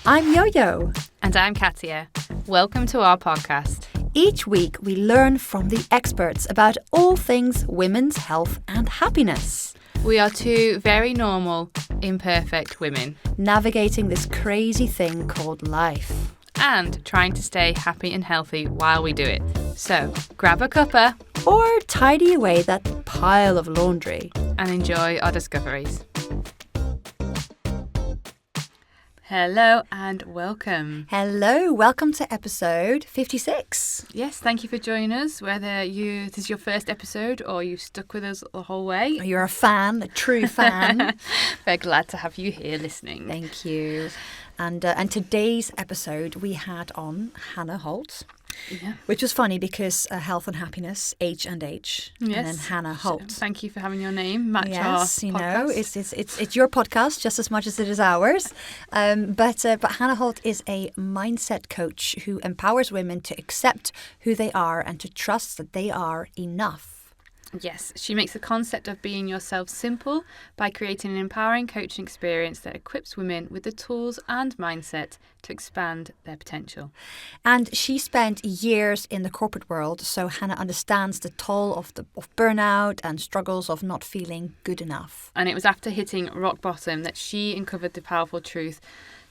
I'm Yo-Yo. And I'm Katia. Welcome to our podcast. Each week we learn from the experts about all things women's health and happiness. We are two very normal, imperfect women. Navigating this crazy thing called life. And trying to stay happy and healthy while we do it. So, grab a cuppa. Or tidy away that pile of laundry. And enjoy our discoveries. Hello and welcome. Hello, welcome to episode 56. Yes, thank you for joining us. Whether this is your first episode or you stuck with us the whole way. You're a fan, a true fan. We're glad to have you here listening. Thank you. And today's episode we had Hannah Holt. Yeah. Which was funny because health and happiness, H&H, yes. and then Hannah Holt. Thank you for having your name match our podcast. You know, it's your podcast just as much as it is ours. But Hannah Holt is a mindset coach who empowers women to accept who they are and to trust that they are enough. Yes, she makes the concept of being yourself simple by creating an empowering coaching experience that equips women with the tools and mindset to expand their potential. And she spent years in the corporate world, so Hannah understands the toll of burnout and struggles of not feeling good enough. And it was after hitting rock bottom that she uncovered the powerful truth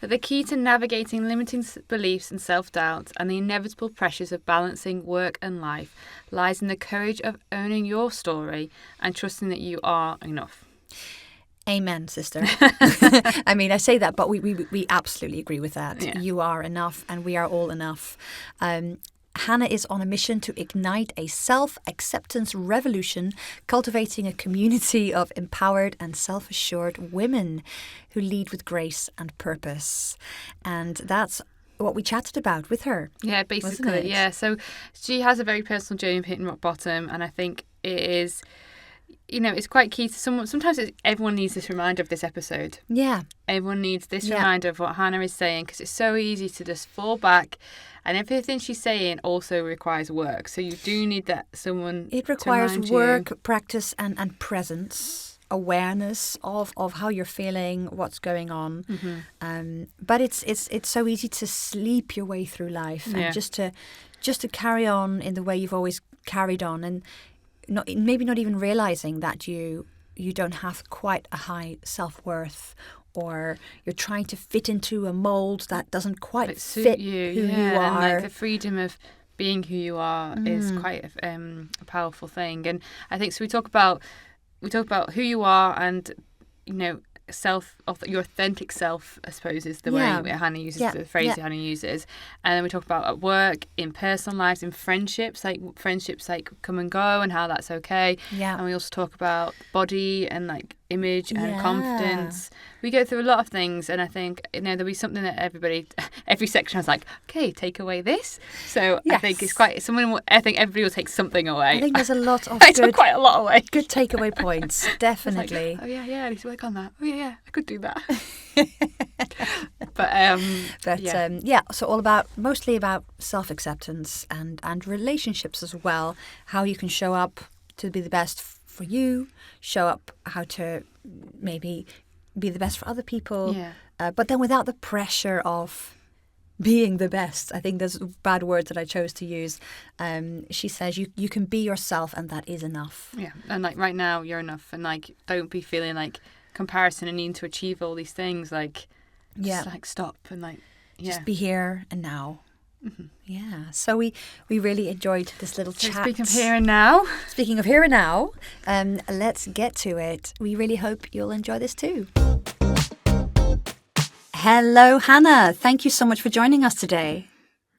that the key to navigating limiting beliefs and self-doubt and the inevitable pressures of balancing work and life lies in the courage of owning your story and trusting that you are enough. Amen, sister. I mean, I say that, but we absolutely agree with that. Yeah. You are enough and we are all enough. Hannah is on a mission to ignite a self-acceptance revolution, cultivating a community of empowered and self-assured women who lead with grace and purpose. And that's what we chatted about with her. Yeah, basically. Yeah. So she has a very personal journey of hitting rock bottom, and I think it is, you know, it's quite key to someone. Sometimes everyone needs this reminder of this episode. Yeah. Everyone needs this reminder of what Hannah is saying, because it's so easy to just fall back. And everything she's saying also requires work. So you do need that someone. It requires work, practice, and presence, awareness of how you're feeling, what's going on. Mm-hmm. But it's so easy to sleep your way through life and just to carry on in the way you've always carried on, and maybe not even realizing that you don't have quite a high self-worth, or you're trying to fit into a mold that doesn't quite fit who you are. And like the freedom of being who you are is quite a powerful thing. And I think so. We talk about who you are, and you know, your authentic self, I suppose, is the way Hannah uses the phrase Hannah uses. And then we talk about at work, in personal lives, in friendships like come and go and how that's okay. Yeah. And we also talk about body and like image and confidence. We go through a lot of things, and I think, you know, there'll be something that every section has like, okay, take away this. So I think it's quite I think everybody will take something away. I think there's a lot of I took quite a lot away. Good takeaway points, definitely. Like, I need to work on that. Oh yeah, I could do that. So mostly about self-acceptance and relationships as well. How you can show up to be the best for you, show up how to maybe be the best for other people, but then without the pressure of being the best. I think there's bad words that I chose to use. She says you can be yourself, and that is enough. Yeah, and like right now you're enough, and like don't be feeling like comparison and needing to achieve all these things. Like just like stop and like just be here and now. Mm-hmm. Yeah, so we really enjoyed this little chat. Speaking of here and now, let's get to it. We really hope you'll enjoy this too. Hello, Hannah. Thank you so much for joining us today.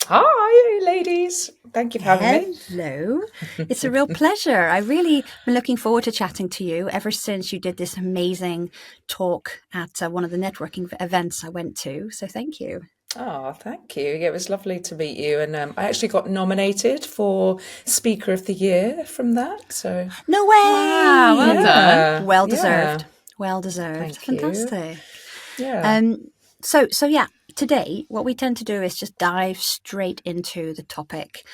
Hi, ladies. Thank you for having me. Hello. It's a real pleasure. I really been looking forward to chatting to you ever since you did this amazing talk at one of the networking events I went to. So thank you. Oh, thank you. It was lovely to meet you. And I actually got nominated for Speaker of the Year from that. So no way. Wow, well done. Well deserved. Yeah. Well deserved. Thank Fantastic. You. Yeah. So today what we tend to do is just dive straight into the topic.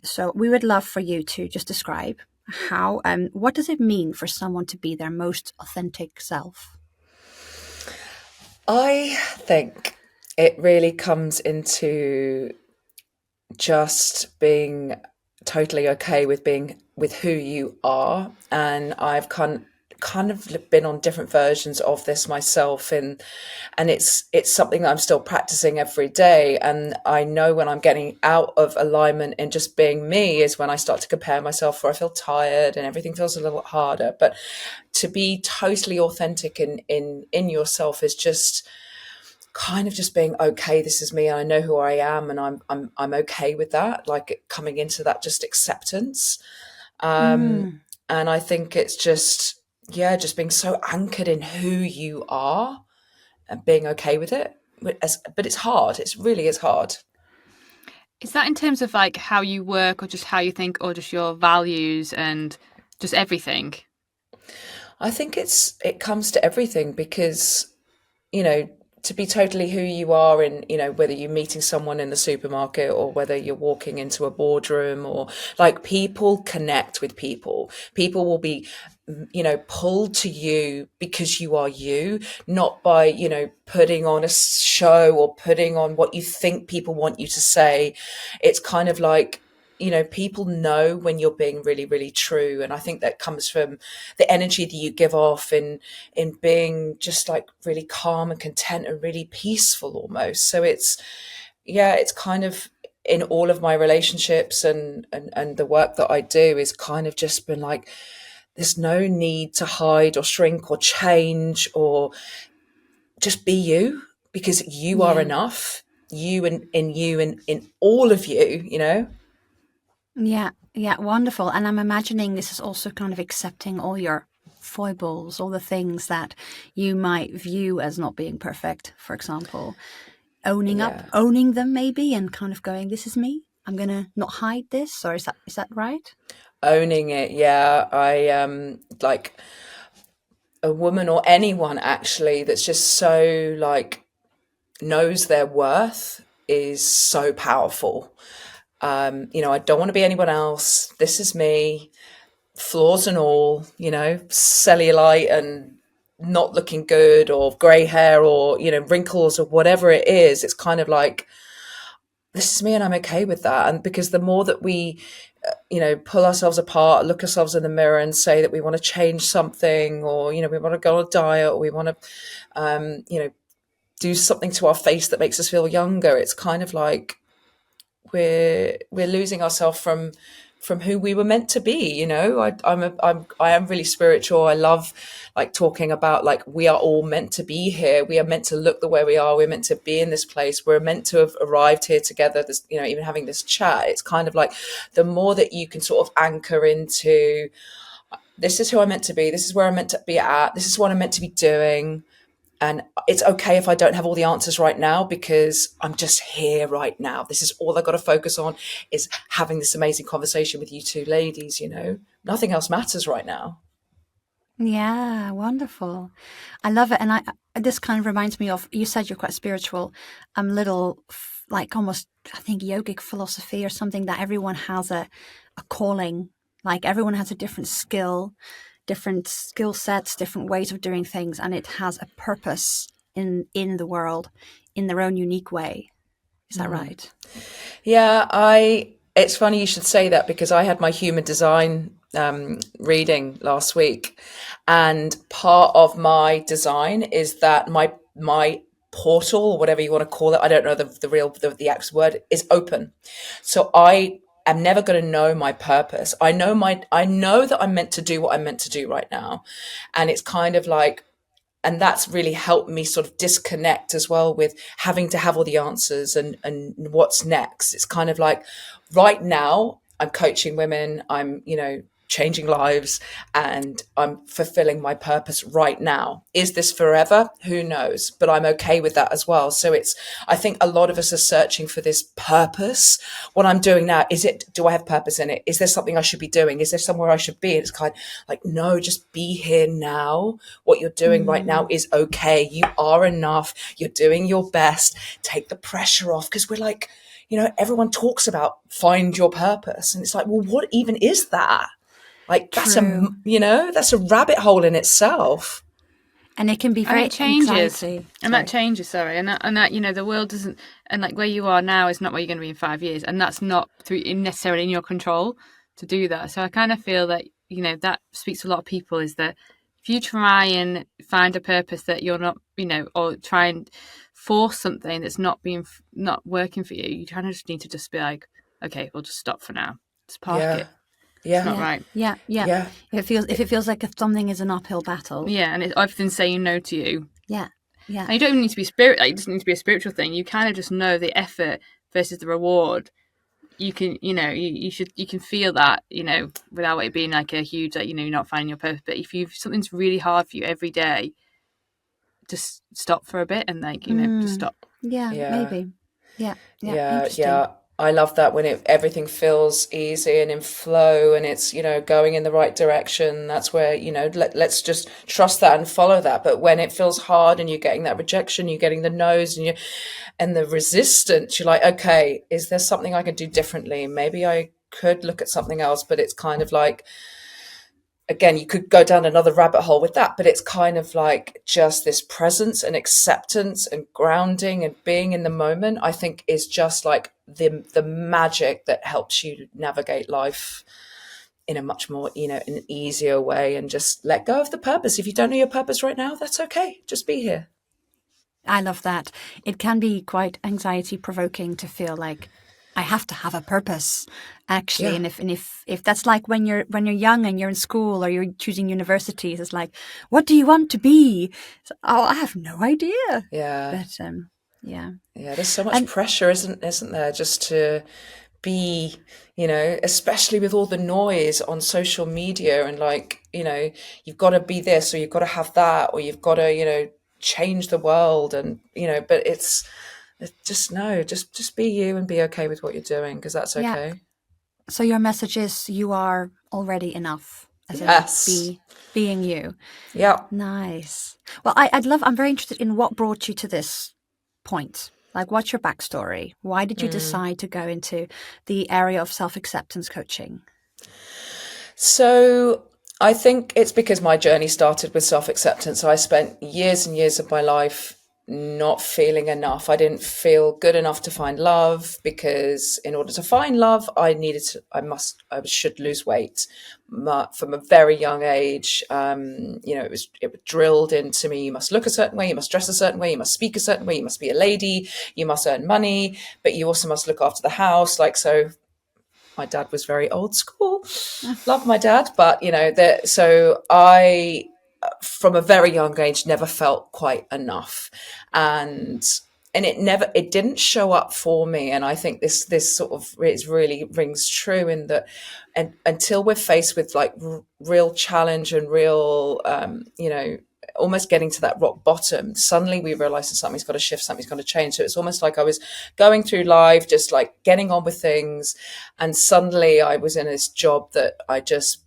So we would love for you to just describe how what does it mean for someone to be their most authentic self? I think it really comes into just being totally okay with being with who you are. And I've kind of been on different versions of this myself, and it's something that I'm still practicing every day. And I know when I'm getting out of alignment and just being me is when I start to compare myself, or I feel tired and everything feels a little harder. But to be totally authentic in yourself is just kind of just being okay, this is me, and I know who I am, and I'm okay with that, like coming into that just acceptance. Mm. And I think it's just, yeah, just being so anchored in who you are and being okay with it. But it's hard. It really is hard. Is that in terms of like how you work, or just how you think, or just your values and just everything? I think it comes to everything because, you know, to be totally who you are in, you know, whether you're meeting someone in the supermarket or whether you're walking into a boardroom, or like, people connect with people. People will be, you know, pulled to you because you are you, not by, you know, putting on a show or putting on what you think people want you to say. It's kind of like, you know, people know when you're being really, really true. And I think that comes from the energy that you give off in being just like really calm and content and really peaceful almost. So it's, yeah, it's kind of in all of my relationships and the work that I do is kind of just been like, there's no need to hide or shrink or change, or just be you, because you are Yeah. enough. You and in you and in all of you, you know? Yeah, yeah, wonderful. And I'm imagining this is also kind of accepting all your foibles, all the things that you might view as not being perfect, for example. Yeah. Owning them maybe, and kind of going, this is me. I'm gonna not hide this, or is that right? Owning it. Yeah. I like a woman or anyone actually that's just so like knows their worth is so powerful. You know, I don't want to be anyone else. This is me, flaws and all, you know, cellulite and not looking good, or grey hair, or, you know, wrinkles, or whatever it is. It's kind of like, this is me and I'm okay with that. And because the more that we, you know, pull ourselves apart, look ourselves in the mirror and say that we want to change something, or, you know, we want to go on a diet, or we want to, you know, do something to our face that makes us feel younger, it's kind of like we're losing ourselves from who we were meant to be. You know, I am really spiritual. I love like talking about like, we are all meant to be here. We are meant to look the way we are. We're meant to be in this place. We're meant to have arrived here together. This, you know, even having this chat, it's kind of like, the more that you can sort of anchor into, this is who I'm meant to be. This is where I'm meant to be at. This is what I'm meant to be doing. And it's okay if I don't have all the answers right now, because I'm just here right now. This is all I've got to focus on, is having this amazing conversation with you two ladies, you know. Nothing else matters right now. Yeah, wonderful. I love it. And this kind of reminds me of, you said you're quite spiritual. Little, like almost, I think, yogic philosophy or something, that everyone has a calling. Like everyone has a different skill sets, different ways of doing things, and it has a purpose in the world in their own unique way. Is that right? Yeah, it's funny you should say that, because I had my human design reading last week, and part of my design is that my portal, or whatever you want to call it, I don't know the actual word, is open. So I am never going to know my purpose. I know that I'm meant to do what I'm meant to do right now, and it's kind of like, and that's really helped me sort of disconnect as well with having to have all the answers and what's next. It's kind of like, right now I'm coaching women, I'm, you know, changing lives, and I'm fulfilling my purpose right now. Is this forever? Who knows? But I'm okay with that as well. So it's, I think a lot of us are searching for this purpose. What I'm doing now, do I have purpose in it? Is there something I should be doing? Is there somewhere I should be? And it's kind of like, no, just be here now. What you're doing right now is okay. You are enough. You're doing your best. Take the pressure off, because we're like, you know, everyone talks about find your purpose. And it's like, well, what even is that? Like, that's a, True. you know, that's a rabbit hole in itself. And it can be very and it changes, anxiety. and that changes. Sorry, and that the world doesn't, and like where you are now is not where you're going to be in 5 years, and that's not necessarily in your control to do that. So I kind of feel that that speaks to a lot of people, is that if you try and find a purpose that you're not, or try and force something that's not working for you, you kind of just need to just be like, okay, we'll just stop for now, just park it. Yeah. It's not right. Yeah. If it feels like something is an uphill battle. Yeah, and it's everything saying no to you. Yeah. And you don't even need to be it doesn't need to be a spiritual thing. You kind of just know the effort versus the reward. You can, you can feel that, without it being like a huge, like, you're not finding your purpose. But if something's really hard for you every day, just stop for a bit and just stop. Yeah, maybe. Yeah. Interesting. I love that when everything feels easy and in flow and it's, going in the right direction. That's where, let's just trust that and follow that. But when it feels hard and you're getting that rejection, you're getting the no's and the resistance, you're like, okay, is there something I can do differently? Maybe I could look at something else, but it's kind of like, again, you could go down another rabbit hole with that, but it's kind of like just this presence and acceptance and grounding and being in the moment, I think, is just like the magic that helps you navigate life in a much more, an easier way, and just let go of the purpose. If you don't know your purpose right now, that's okay. Just be here. I love that. It can be quite anxiety provoking to feel like I have to have a purpose, actually. Yeah. And if that's like when you're young and you're in school or you're choosing universities, it's like, what do you want to be? So, I have no idea. Yeah. But yeah. There's so much pressure, isn't there, just to be, especially with all the noise on social media and like, you've got to be this or you've got to have that or you've got to, change the world and, but it's just be you and be okay with what you're doing, because that's okay. Yeah. So your message is you are already enough. Yes. Being you. Yeah. Nice. Well, I'm very interested in what brought you to this point. Like, what's your backstory? Why did you decide to go into the area of self-acceptance coaching? So I think it's because my journey started with self-acceptance. I spent years and years of my life not feeling enough. I didn't feel good enough to find love, because in order to find love, I should lose weight. From a very young age, it was drilled into me. You must look a certain way, you must dress a certain way, you must speak a certain way, you must be a lady, you must earn money, but you also must look after the house. So my dad was very old school. Love my dad, but so I, from a very young age, never felt quite enough, and it didn't show up for me. And I think this sort of really rings true in that, and until we're faced with like real challenge and real, almost getting to that rock bottom, suddenly we realize that something's got to shift, something's got to change. So it's almost like I was going through life, just like getting on with things. And suddenly I was in this job that I just,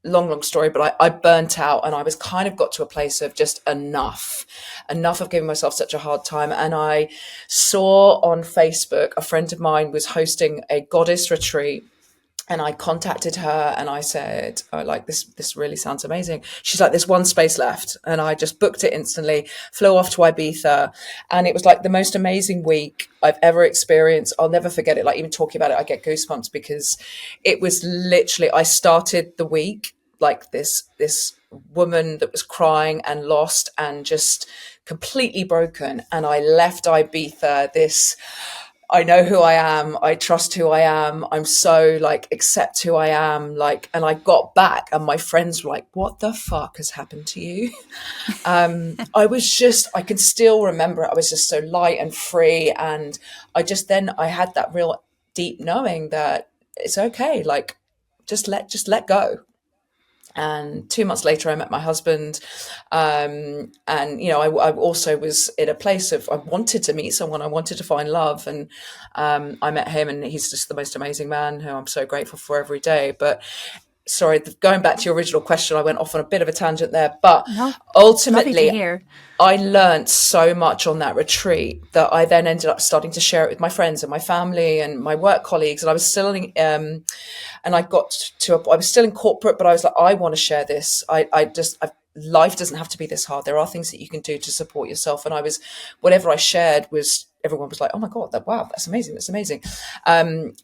long story, but I burnt out, and I was kind of got to a place of just enough of giving myself such a hard time. And I saw on Facebook, a friend of mine was hosting a goddess retreat. And I contacted her and I said, oh, like, this really sounds amazing. She's like, there's one space left. And I just booked it instantly, flew off to Ibiza. And it was like the most amazing week I've ever experienced. I'll never forget it. Like, even talking about it, I get goosebumps, because it was literally, I started the week like this woman that was crying and lost and just completely broken. And I left Ibiza I know who I am. I trust who I am. I'm so like, accept who I am. Like, and I got back and my friends were like, what the fuck has happened to you? I can still remember it. I was just so light and free. And I had that real deep knowing that it's okay. Like, just let go. And 2 months later, I met my husband. And, I also was in a place of, I wanted to meet someone. I wanted to find love. And I met him, and he's just the most amazing man who I'm so grateful for every day. But sorry, going back to your original question, I went off on a bit of a tangent there. But ultimately, I learned so much on that retreat that I then ended up starting to share it with my friends and my family and my work colleagues. And I was still in, I was still in corporate, but I was like, I want to share this. I've life doesn't have to be this hard. There are things that you can do to support yourself. And whatever I shared was, everyone was like, oh my God, wow, that's amazing. That's amazing.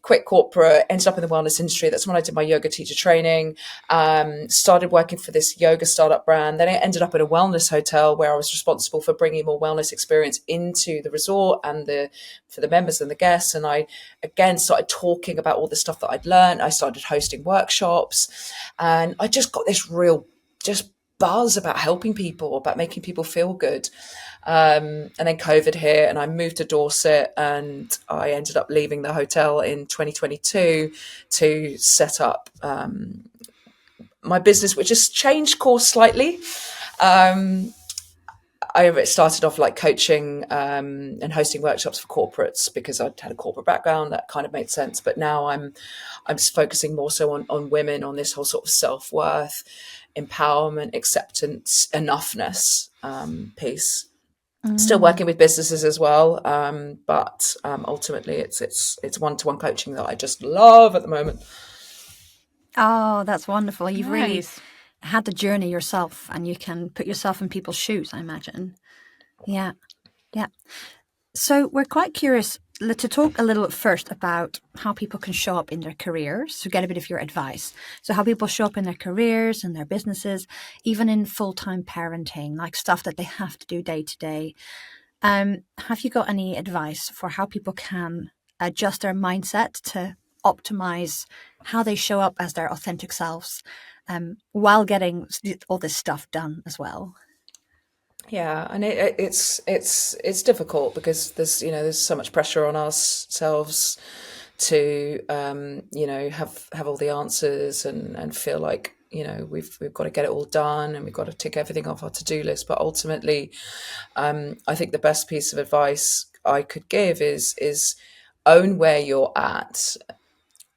Quit corporate, ended up in the wellness industry. That's when I did my yoga teacher training, started working for this yoga startup brand. Then I ended up in a wellness hotel where I was responsible for bringing more wellness experience into the resort and for the members and the guests. And I, again, started talking about all the stuff that I'd learned. I started hosting workshops, and I just got this real, just buzz about helping people, about making people feel good. And then COVID hit, and I moved to Dorset, and I ended up leaving the hotel in 2022 to set up my business, which has changed course slightly. I started off like coaching and hosting workshops for corporates because I'd had a corporate background. That kind of made sense. But now I'm focusing more so on women, on this whole sort of self-worth, empowerment, acceptance, enoughness piece. Still working with businesses as well, but ultimately it's one-to-one coaching that I just love at the moment. Oh, that's wonderful. You've really Nice. had the journey yourself, and you can put yourself in people's shoes, I imagine. Yeah, yeah. So we're quite curious to talk a little first about how people can show up in their careers, to get a bit of your advice. So how people show up in their careers and their businesses, even in full-time parenting, like stuff that they have to do day to day. Have you got any advice for how people can adjust their mindset to optimize how they show up as their authentic selves, while getting all this stuff done as well? Yeah, and it's difficult because there's so much pressure on ourselves to have all the answers and feel like we've got to get it all done, and we've got to tick everything off our to-do list. But ultimately, I think the best piece of advice I could give is own where you're at.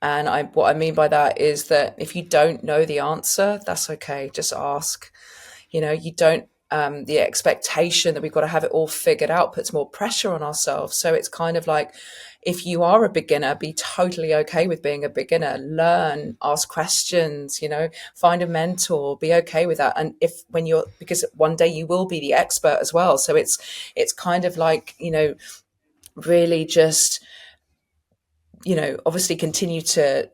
And what I mean by that is that if you don't know the answer, that's okay. Just ask. You don't, the expectation that we've got to have it all figured out puts more pressure on ourselves. So it's kind of like, if you are a beginner, be totally okay with being a beginner. Learn, ask questions, find a mentor, be okay with that. And because one day you will be the expert as well. So it's kind of like, really just, obviously continue to,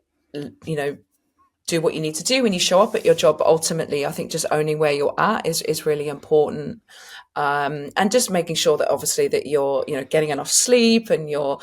do what you need to do when you show up at your job. But ultimately, I think just owning where you're at is really important. And just making sure that obviously that you're, getting enough sleep, and you're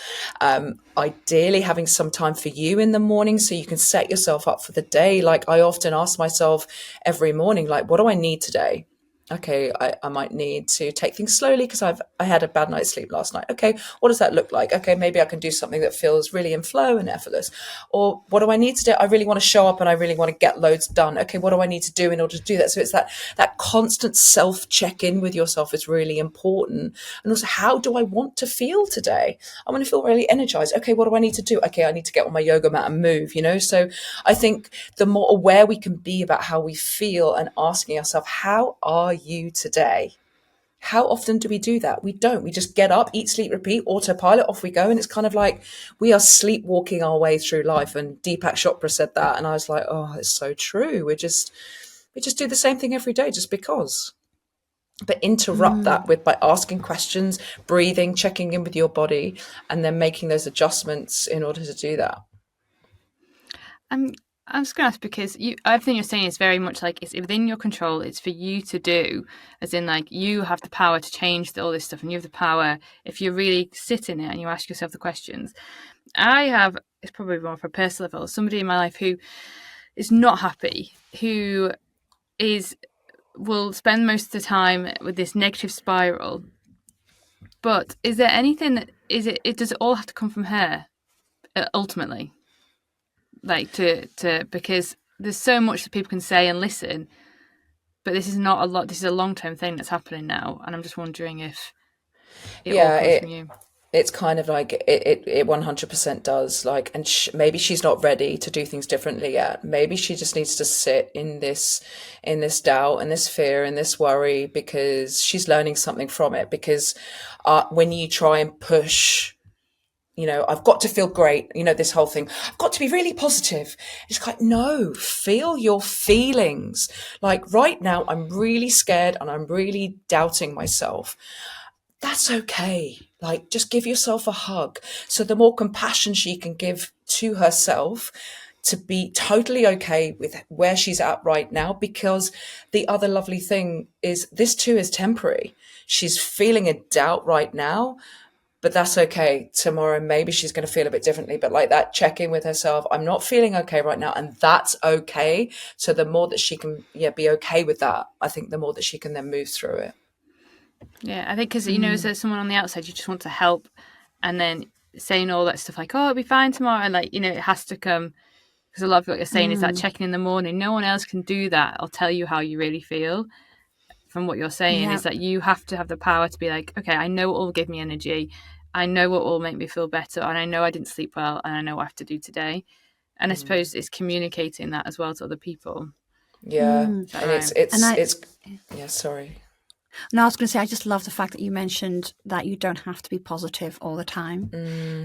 ideally having some time for you in the morning so you can set yourself up for the day. Like, I often ask myself every morning, like, what do I need today? Okay, I might need to take things slowly because I had a bad night's sleep last night. Okay, what does that look like? Okay, maybe I can do something that feels really in flow and effortless. Or what do I need to do? I really want to show up and I really want to get loads done. Okay, what do I need to do in order to do that? So it's that constant self check-in with yourself is really important. And also, how do I want to feel today? I want to feel really energized. Okay, what do I need to do? Okay, I need to get on my yoga mat and move, So I think the more aware we can be about how we feel and asking ourselves, how are you today? How often do we do that? We don't. We just get up, eat, sleep, repeat, autopilot, off we go. And it's kind of like we are sleepwalking our way through life. And Deepak Chopra said that. And I was like, oh, it's so true. We just do the same thing every day just because. But interrupt that by asking questions, breathing, checking in with your body, and then making those adjustments in order to do that. I'm just going to ask because everything you're saying is very much like it's within your control. It's for you to do, as in like you have the power to change all this stuff, and you have the power if you really sit in it and you ask yourself the questions. It's probably more for a personal level, somebody in my life who is not happy, who will spend most of the time with this negative spiral. But is there anything that does it all have to come from her ultimately? Like because there's so much that people can say and listen, but this is not a lot. This is a long-term thing that's happening now, and I'm just wondering if it all comes from you. It's kind of like it 100% does. Like, and maybe she's not ready to do things differently yet. Maybe she just needs to sit in this doubt and this fear and this worry because she's learning something from it. Because when you try and push I've got to feel great. This whole thing, I've got to be really positive. It's like, no, feel your feelings. Like right now, I'm really scared and I'm really doubting myself. That's okay. Like, just give yourself a hug. So the more compassion she can give to herself, to be totally okay with where she's at right now, because the other lovely thing is this too is temporary. She's feeling a doubt right now, but that's okay. Tomorrow, maybe she's going to feel a bit differently, but like that, check in with herself. I'm not feeling okay right now. And that's okay. So the more that she can be okay with that, I think the more that she can then move through it. Yeah, I think because, as someone on the outside, you just want to help, and then saying all that stuff like, oh, it'll be fine tomorrow. And like, it has to come, because a lot of what you're saying is that checking in the morning. No one else can do that. I'll tell you how you really feel. From what you're saying is that you have to have the power to be like, okay, I know what will give me energy. I know what will make me feel better. And I know I didn't sleep well, and I know what I have to do today. And I suppose it's communicating that as well to other people. Yeah. And right? it's yeah, sorry. No, I was going to say, I just love the fact that you mentioned that you don't have to be positive all the time.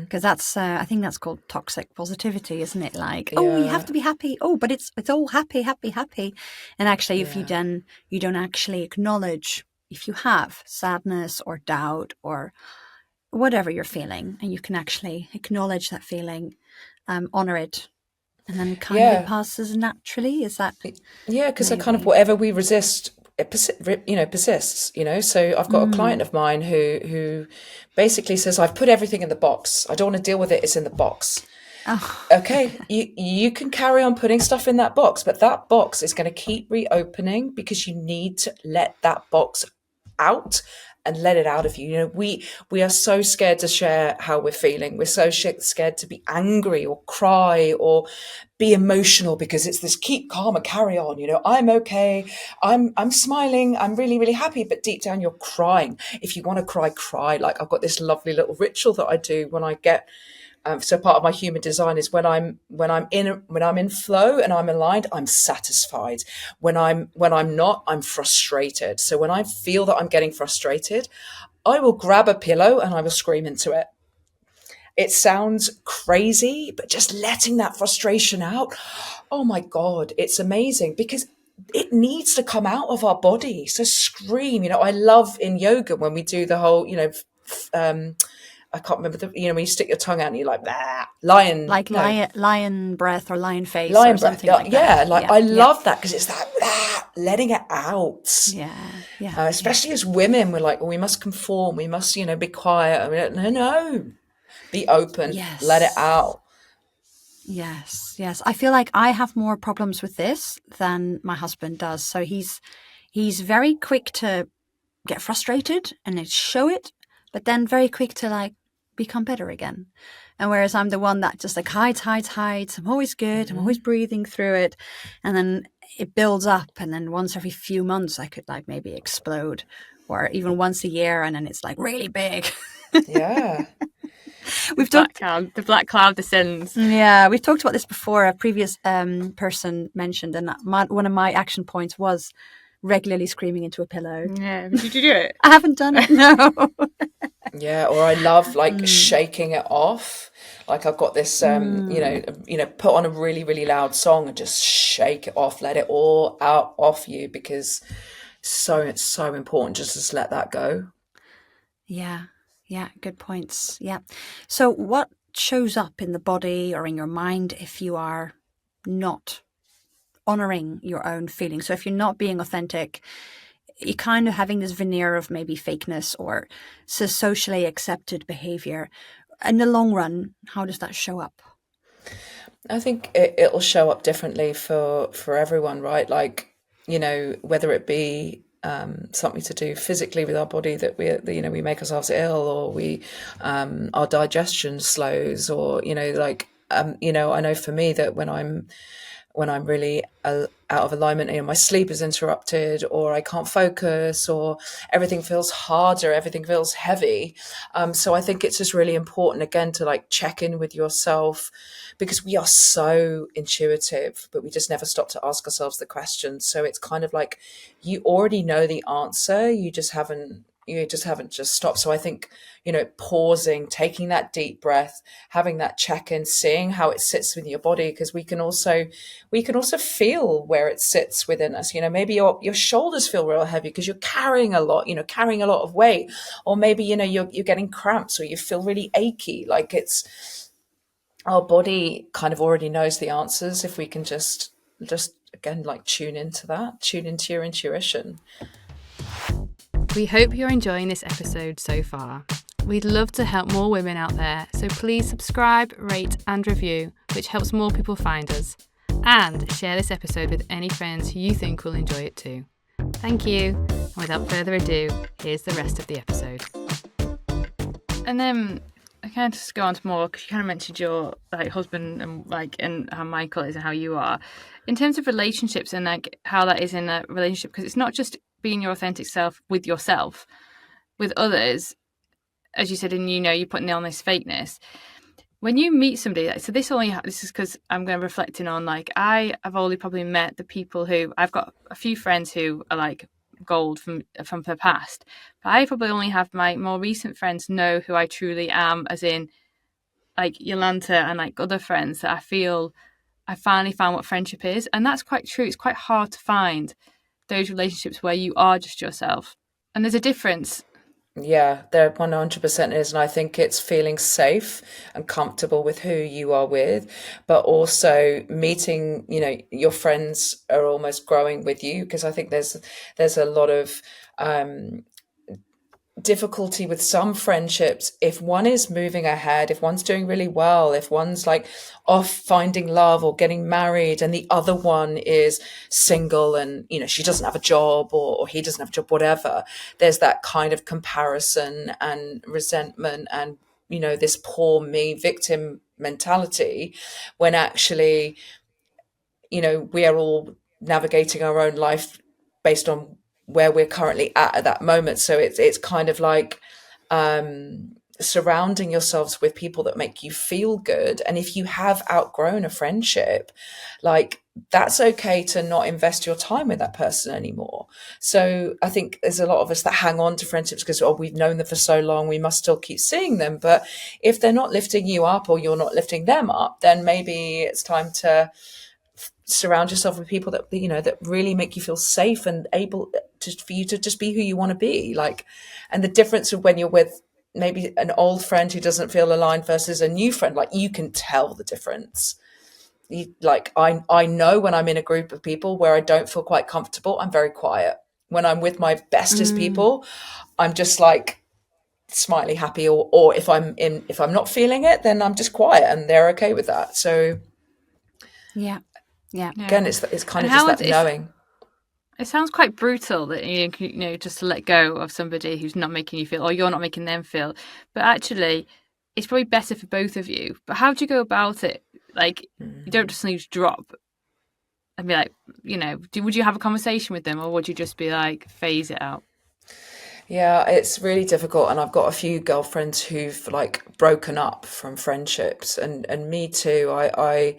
Because that's, I think that's called toxic positivity, isn't it? Like, oh, you have to be happy. Oh, but it's all happy, happy, happy. And actually, if you don't actually acknowledge if you have sadness or doubt or whatever you're feeling, and you can actually acknowledge that feeling, honor it, and then kind of it passes naturally. Is that? Yeah, because kind of whatever we resist, it persists. So I've got a client of mine who basically says, I've put everything in the box. I don't want to deal with it. It's in the box. Oh. Okay, you can carry on putting stuff in that box, but that box is going to keep reopening because you need to let that box out and let it out of you. We are so scared to share how we're feeling. We're so scared to be angry or cry or be emotional because it's this keep calm and carry on. I'm okay. I'm smiling. I'm really, really happy. But deep down, you're crying. If you want to cry. Like I've got this lovely little ritual that I do when I get. So part of my human design is when I'm in flow and I'm aligned, I'm satisfied. When I'm not, I'm frustrated. So when I feel that I'm getting frustrated, I will grab a pillow and I will scream into it. It sounds crazy, but just letting that frustration out, oh my God, it's amazing because it needs to come out of our body. So scream. I love in yoga when we do the whole, I can't remember when you stick your tongue out and you're like, bah, lion breath or lion face lion or breath. something like that. I love that because it's that letting it out. Yeah. Especially as women, we're like, well, we must conform. We must, be quiet. I mean, no, be open. Yes. Let it out. Yes. I feel like I have more problems with this than my husband does. So he's very quick to get frustrated and then show it, but then very quick to like become better again. And whereas I'm the one that just like hides. I'm always good. I'm always breathing through it. And then it builds up. And then once every few months, I could like maybe explode, or even once a year. And then it's like really big. Yeah. The black cloud descends. Yeah. We've talked about this before. A previous person mentioned, and one of my action points was regularly screaming into a pillow. Yeah. Did you do it? I haven't done it. No. Yeah, or I love like shaking it off. Like I've got this, put on a really, really loud song and just shake it off, let it all out off you because it's so important just to let that go. Yeah, good points. Yeah. So what shows up in the body or in your mind if you are not honoring your own feelings? So if you're not being authentic, you're kind of having this veneer of maybe fakeness or socially accepted behavior. In the long run, how does that show up? I think it'll show up differently for everyone, right? Like, whether it be something to do physically with our body that we make ourselves ill, or we our digestion slows, or I know for me that when I'm really out of alignment, my sleep is interrupted, or I can't focus, or everything feels harder, everything feels heavy. So I think it's just really important, again, to like check in with yourself, because we are so intuitive, but we just never stop to ask ourselves the questions. So it's kind of like you already know the answer, you just haven't you just haven't just stopped. So I think, pausing, taking that deep breath, having that check-in, seeing how it sits with your body, because we can also feel where it sits within us. Maybe your shoulders feel real heavy because you're carrying a lot, carrying a lot of weight, or maybe you're getting cramps, or you feel really achy. Like, it's our body kind of already knows the answers if we can just again, like, tune into your intuition. We hope you're enjoying this episode so far. We'd love to help more women out there, so please subscribe, rate and review, which helps more people find us. And share this episode with any friends who you think will enjoy it too. Thank you. And without further ado, here's the rest of the episode. And then I kind of just go on to more, because you kind of mentioned your husband and how Michael is and how you are. In terms of relationships and how that is in a relationship, because it's not just being your authentic self, with others, as you said, and you're putting on this fakeness. When you meet somebody, so this is because I'm going to reflecting on, I have only probably met the people who, I've got a few friends who are like gold from the past, but I probably only have my more recent friends know who I truly am, as in like Yolanta and other friends that I feel I finally found what friendship is. And that's quite true. It's quite hard to find those relationships where you are just yourself. And there's a difference. Yeah, there 100% is. And I think it's feeling safe and comfortable with who you are with, but also meeting, your friends are almost growing with you, because I think there's a lot of difficulty with some friendships. If one is moving ahead, if one's doing really well, if one's like off finding love or getting married, and the other one is single and she doesn't have a job, or he doesn't have a job, whatever, there's that kind of comparison and resentment and this poor me victim mentality, when actually we are all navigating our own life based on where we're currently at that moment. So it's kind of like surrounding yourselves with people that make you feel good. And if you have outgrown a friendship, like, that's okay to not invest your time with that person anymore. So I think there's a lot of us that hang on to friendships because, we've known them for so long, we must still keep seeing them. But if they're not lifting you up, or you're not lifting them up, then maybe it's time to surround yourself with people that that really make you feel safe and able for you to just be who you want to be. And the difference of when you're with maybe an old friend who doesn't feel aligned versus a new friend, you can tell the difference. I know when I'm in a group of people where I don't feel quite comfortable, I'm very quiet. When I'm with my bestest people, I'm just smiley, happy, or if I'm not feeling it, then I'm just quiet, and they're okay with that. So yeah. Again, it's kind of just that knowing. It sounds quite brutal that just to let go of somebody who's not making you feel, or you're not making them feel. But actually, it's probably better for both of you. But how do you go about it? You don't just need to drop and be would you have a conversation with them, or would you just be phase it out? Yeah, it's really difficult. And I've got a few girlfriends who've broken up from friendships, and me too. I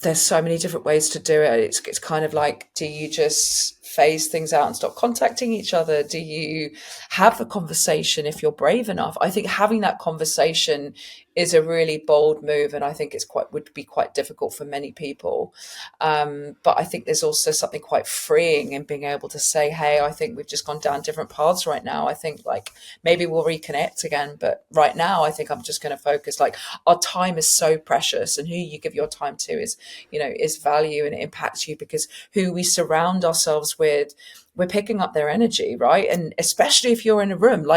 there's so many different ways to do it. It's kind of do you just phase things out and stop contacting each other? Do you have a conversation if you're brave enough? I think having that conversation is a really bold move, and I think would be quite difficult for many people. But I think there's also something quite freeing in being able to say, hey, I think we've just gone down different paths right now. I think maybe we'll reconnect again, but right now I think I'm just going to focus. Our time is so precious, and who you give your time to is value, and it impacts you, because who we surround ourselves with, we're picking up their energy, right? And especially if you're in a room,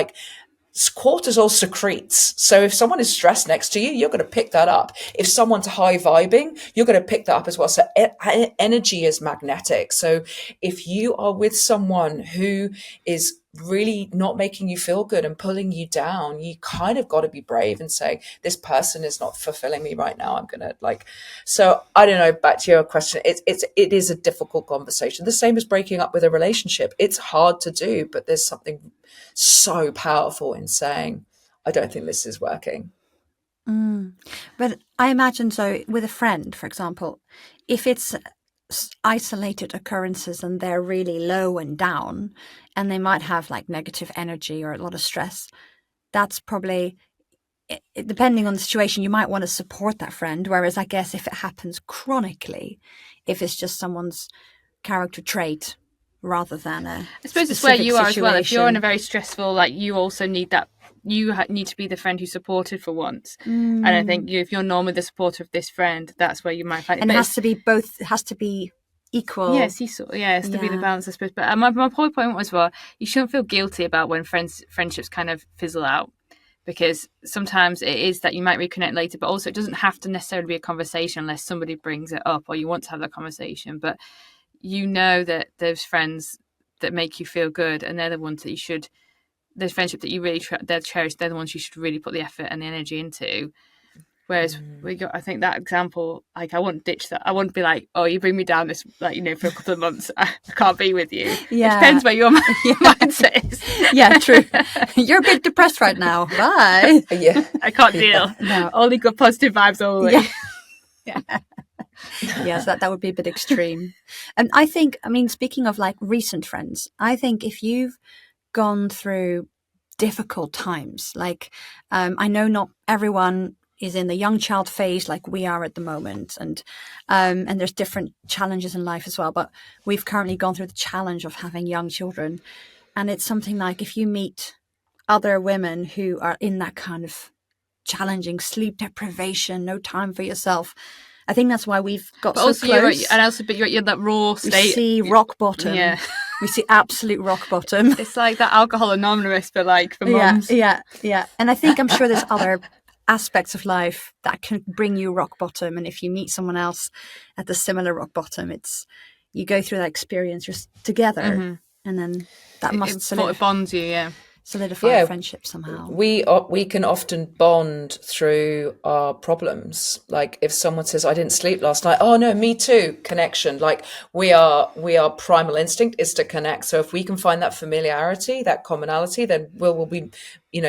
cortisol secretes. So if someone is stressed next to you, you're going to pick that up. If someone's high vibing, you're going to pick that up as well. So energy is magnetic. So if you are with someone who is really not making you feel good and pulling you down, you kind of got to be brave and say, this person is not fulfilling me right now. I'm going to so I don't know, back to your question, it is a difficult conversation. The same as breaking up with a relationship. It's hard to do, but there's something so powerful in saying, I don't think this is working. But I imagine, so with a friend, for example, if it's isolated occurrences and they're really low and down, and they might have like negative energy or a lot of stress, that's probably, depending on the situation, you might want to support that friend. Whereas I guess if it happens chronically, if it's just someone's character trait rather than a I suppose it's where you are situation. as well. If you're in a very stressful, like, you also need that. You need to be the friend who's supported for once. And I think if you're normally the supporter of this friend, that's where you might find it. And it has to be both. It has to be equal. Yeah, seesaw. Yeah, it has to be the balance, I suppose. But my whole point was, well, you shouldn't feel guilty about when friendships kind of fizzle out. Because sometimes it is that you might reconnect later, but also it doesn't have to necessarily be a conversation unless somebody brings it up or you want to have that conversation. But you know that those friends that make you feel good, and they're the ones that you should, those friendships that you really they're cherished, they're the ones you should really put the effort and the energy into. Whereas I think that example, like, I wouldn't ditch that. I wouldn't be like, oh, you bring me down this, like, for a couple of months, I can't be with you. Yeah. It depends where your mindset is. Yeah, true. You're a bit depressed right now. Bye. Yeah. I can't deal. No. Only good positive vibes only. Yeah. Yes, that would be a bit extreme. And I think, speaking of like recent friends, I think if you've gone through difficult times, like I know not everyone is in the young child phase like we are at the moment, and there's different challenges in life as well, but we've currently gone through the challenge of having young children, and it's something like if you meet other women who are in that kind of challenging sleep deprivation, no time for yourself, I think that's why we've got so close. But you're in that raw state. We see rock bottom. Yeah. We see absolute rock bottom. It's like that Alcohol Anonymous, but like for mums. Yeah. And I'm sure there's other aspects of life that can bring you rock bottom. And if you meet someone else at the similar rock bottom, you go through that experience together, and then that it bonds you. Yeah. Solidify a friendship somehow. We can often bond through our problems. Like if someone says, I didn't sleep last night, oh no, me too, connection. Like we are primal instinct is to connect. So if we can find that familiarity, that commonality, then we'll be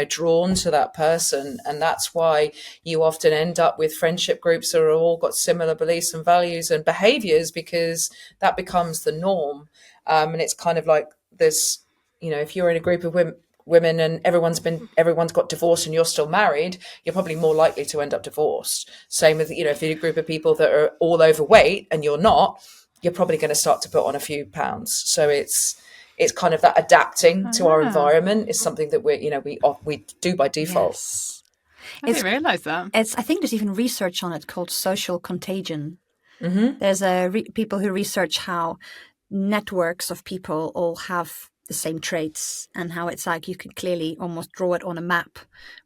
drawn to that person. And that's why you often end up with friendship groups that are all got similar beliefs and values and behaviors, because that becomes the norm. And it's kind of like there's, if you're in a group of women and everyone's got divorced and you're still married, you're probably more likely to end up divorced. Same with, if you're a group of people that are all overweight and you're not, you're probably going to start to put on a few pounds. So it's kind of that adapting to our environment is something that we do by default. Yes. I didn't realise that. I think there's even research on it called social contagion. Mm-hmm. There's people who research how networks of people all have the same traits, and how it's like you can clearly almost draw it on a map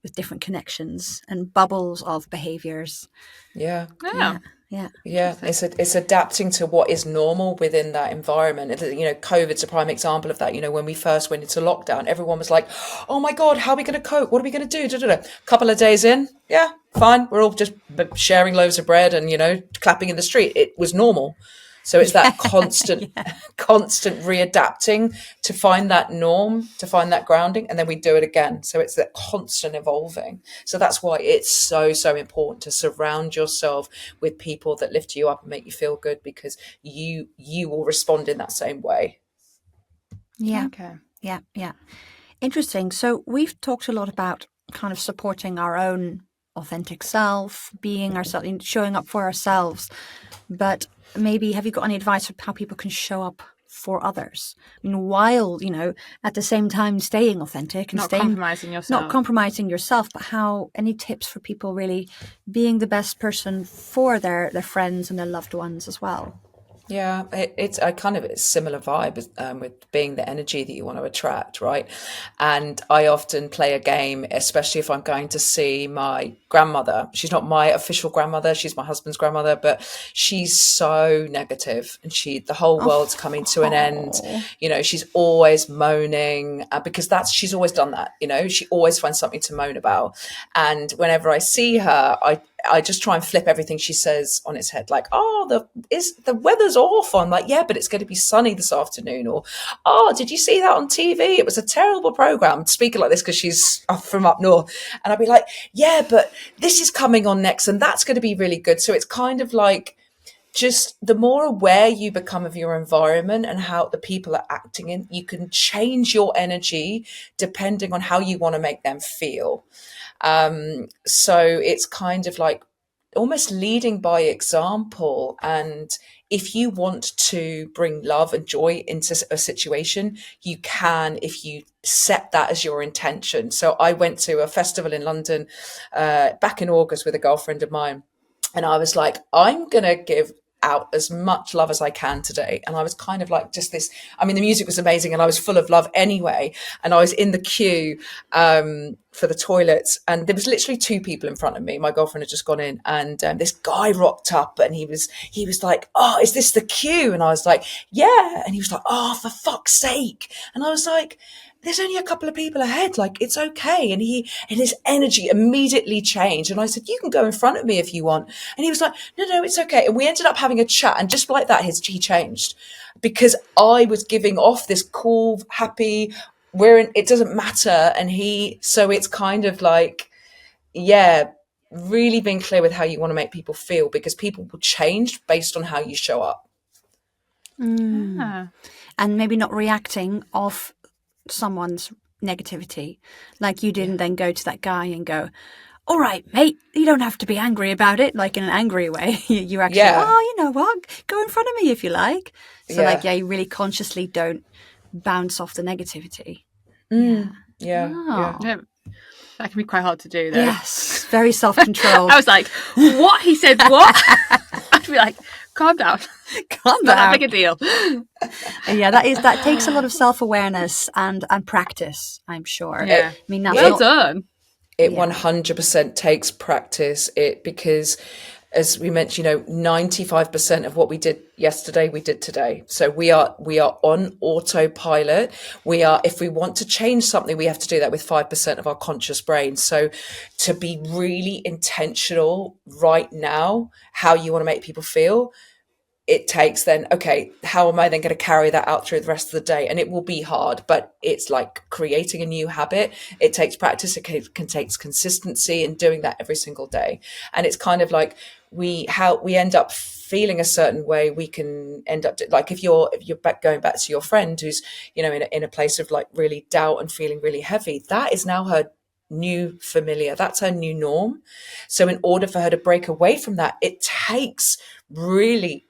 with different connections and bubbles of behaviors. Yeah. It's adapting to what is normal within that environment. COVID's a prime example of that. When we first went into lockdown, everyone was like, oh my God, how are we going to cope? What are we going to do? Couple of days in, yeah, fine, we're all just sharing loaves of bread and clapping in the street. It was normal. So it's that constant readapting to find that norm, to find that grounding, and then we do it again. So it's that constant evolving. So that's why it's so, so important to surround yourself with people that lift you up and make you feel good, because you will respond in that same way. Yeah. Okay. Yeah. Interesting. So we've talked a lot about kind of supporting our own authentic self, being ourselves, showing up for ourselves. But maybe have you got any advice for how people can show up for others? While, at the same time staying authentic and not compromising yourself, but any tips for people really being the best person for their friends and their loved ones as well? Yeah, it's a similar vibe with being the energy that you want to attract, right? And I often play a game, especially if I'm going to see my grandmother. She's not my official grandmother, she's my husband's grandmother, but she's so negative, and the whole world's coming to an end. She's always moaning, because she's always done that. She always finds something to moan about. And whenever I see her, I just try and flip everything she says on its head. Like, oh, the weather's awful. I'm like, yeah, but it's going to be sunny this afternoon. Or, oh, did you see that on TV? It was a terrible program. Speaking like this because she's from up north. And I'd be like, yeah, but this is coming on next and that's going to be really good. So it's kind of like just the more aware you become of your environment and how the people are acting in, you can change your energy depending on how you want to make them feel. So it's kind of like almost leading by example. And if you want to bring love and joy into a situation, you can, if you set that as your intention. So I went to a festival in London back in August with a girlfriend of mine. And I was like, I'm going to give out as much love as I can today. And I was kind of like just this, I mean, the music was amazing and I was full of love anyway. And I was in the queue for the toilets, and there was literally two people in front of me. My girlfriend had just gone in, and this guy rocked up, and he was like, "Oh, is this the queue?" And I was like, "Yeah." And he was like, "Oh, for fuck's sake." And I was like, there's only a couple of people ahead, like it's okay. And his energy immediately changed. And I said, you can go in front of me if you want. And he was like, no, it's okay. And we ended up having a chat, and just like that, he changed, because I was giving off this cool, happy, it doesn't matter. And so it's kind of like, yeah, really being clear with how you want to make people feel, because people will change based on how you show up. And maybe not reacting off someone's negativity. Like you didn't then go to that guy and go, all right, mate, you don't have to be angry about it, like in an angry way. You actually, oh, you know what, go in front of me if you like. So you really consciously don't bounce off the negativity. Yeah. That can be quite hard to do, though. Yes, very self-controlled. I was like, what? He said what? I'd be like, calm down. Calm down. Not that big a deal. Yeah, that takes a lot of self-awareness and practice, I'm sure. Yeah. I mean, that's well done. It 100% takes practice. Because as we mentioned, 95% of what we did yesterday, we did today. So we are on autopilot. If we want to change something, we have to do that with 5% of our conscious brain. So to be really intentional right now, how you want to make people feel, it takes then, okay, how am I then going to carry that out through the rest of the day? And it will be hard, but it's like creating a new habit. It takes practice. It can take consistency in doing that every single day. And it's kind of like we end up feeling a certain way. We can end up like, if you're going back to your friend who's, in a place of like really doubt and feeling really heavy, that is now her new familiar. That's her new norm. So in order for her to break away from that, it takes really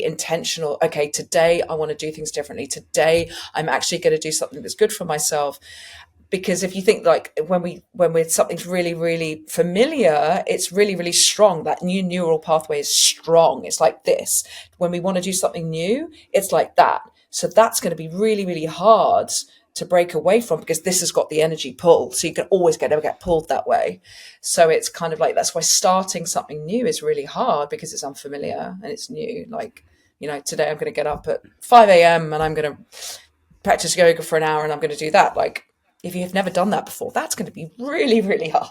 intentional. Okay, today I want to do things differently. Today I'm actually going to do something that's good for myself. Because if you think like when something's really, really familiar, it's really, really strong. That new neural pathway is strong. It's like this. When we want to do something new, it's like that. So that's going to be really, really hard to break away from, because this has got the energy pull. So you can always get pulled that way. So it's kind of like, that's why starting something new is really hard, because it's unfamiliar and it's new. Like, today I'm going to get up at 5 a.m. and I'm going to practice yoga for an hour, and I'm going to do that. Like, if you've never done that before, that's going to be really, really hard.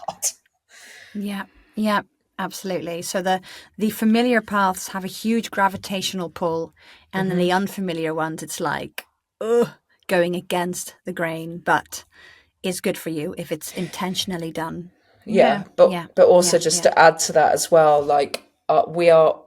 Yeah, absolutely. So the familiar paths have a huge gravitational pull, and then the unfamiliar ones, it's like, going against the grain, but is good for you if it's intentionally done. But also to add to that as well, like we are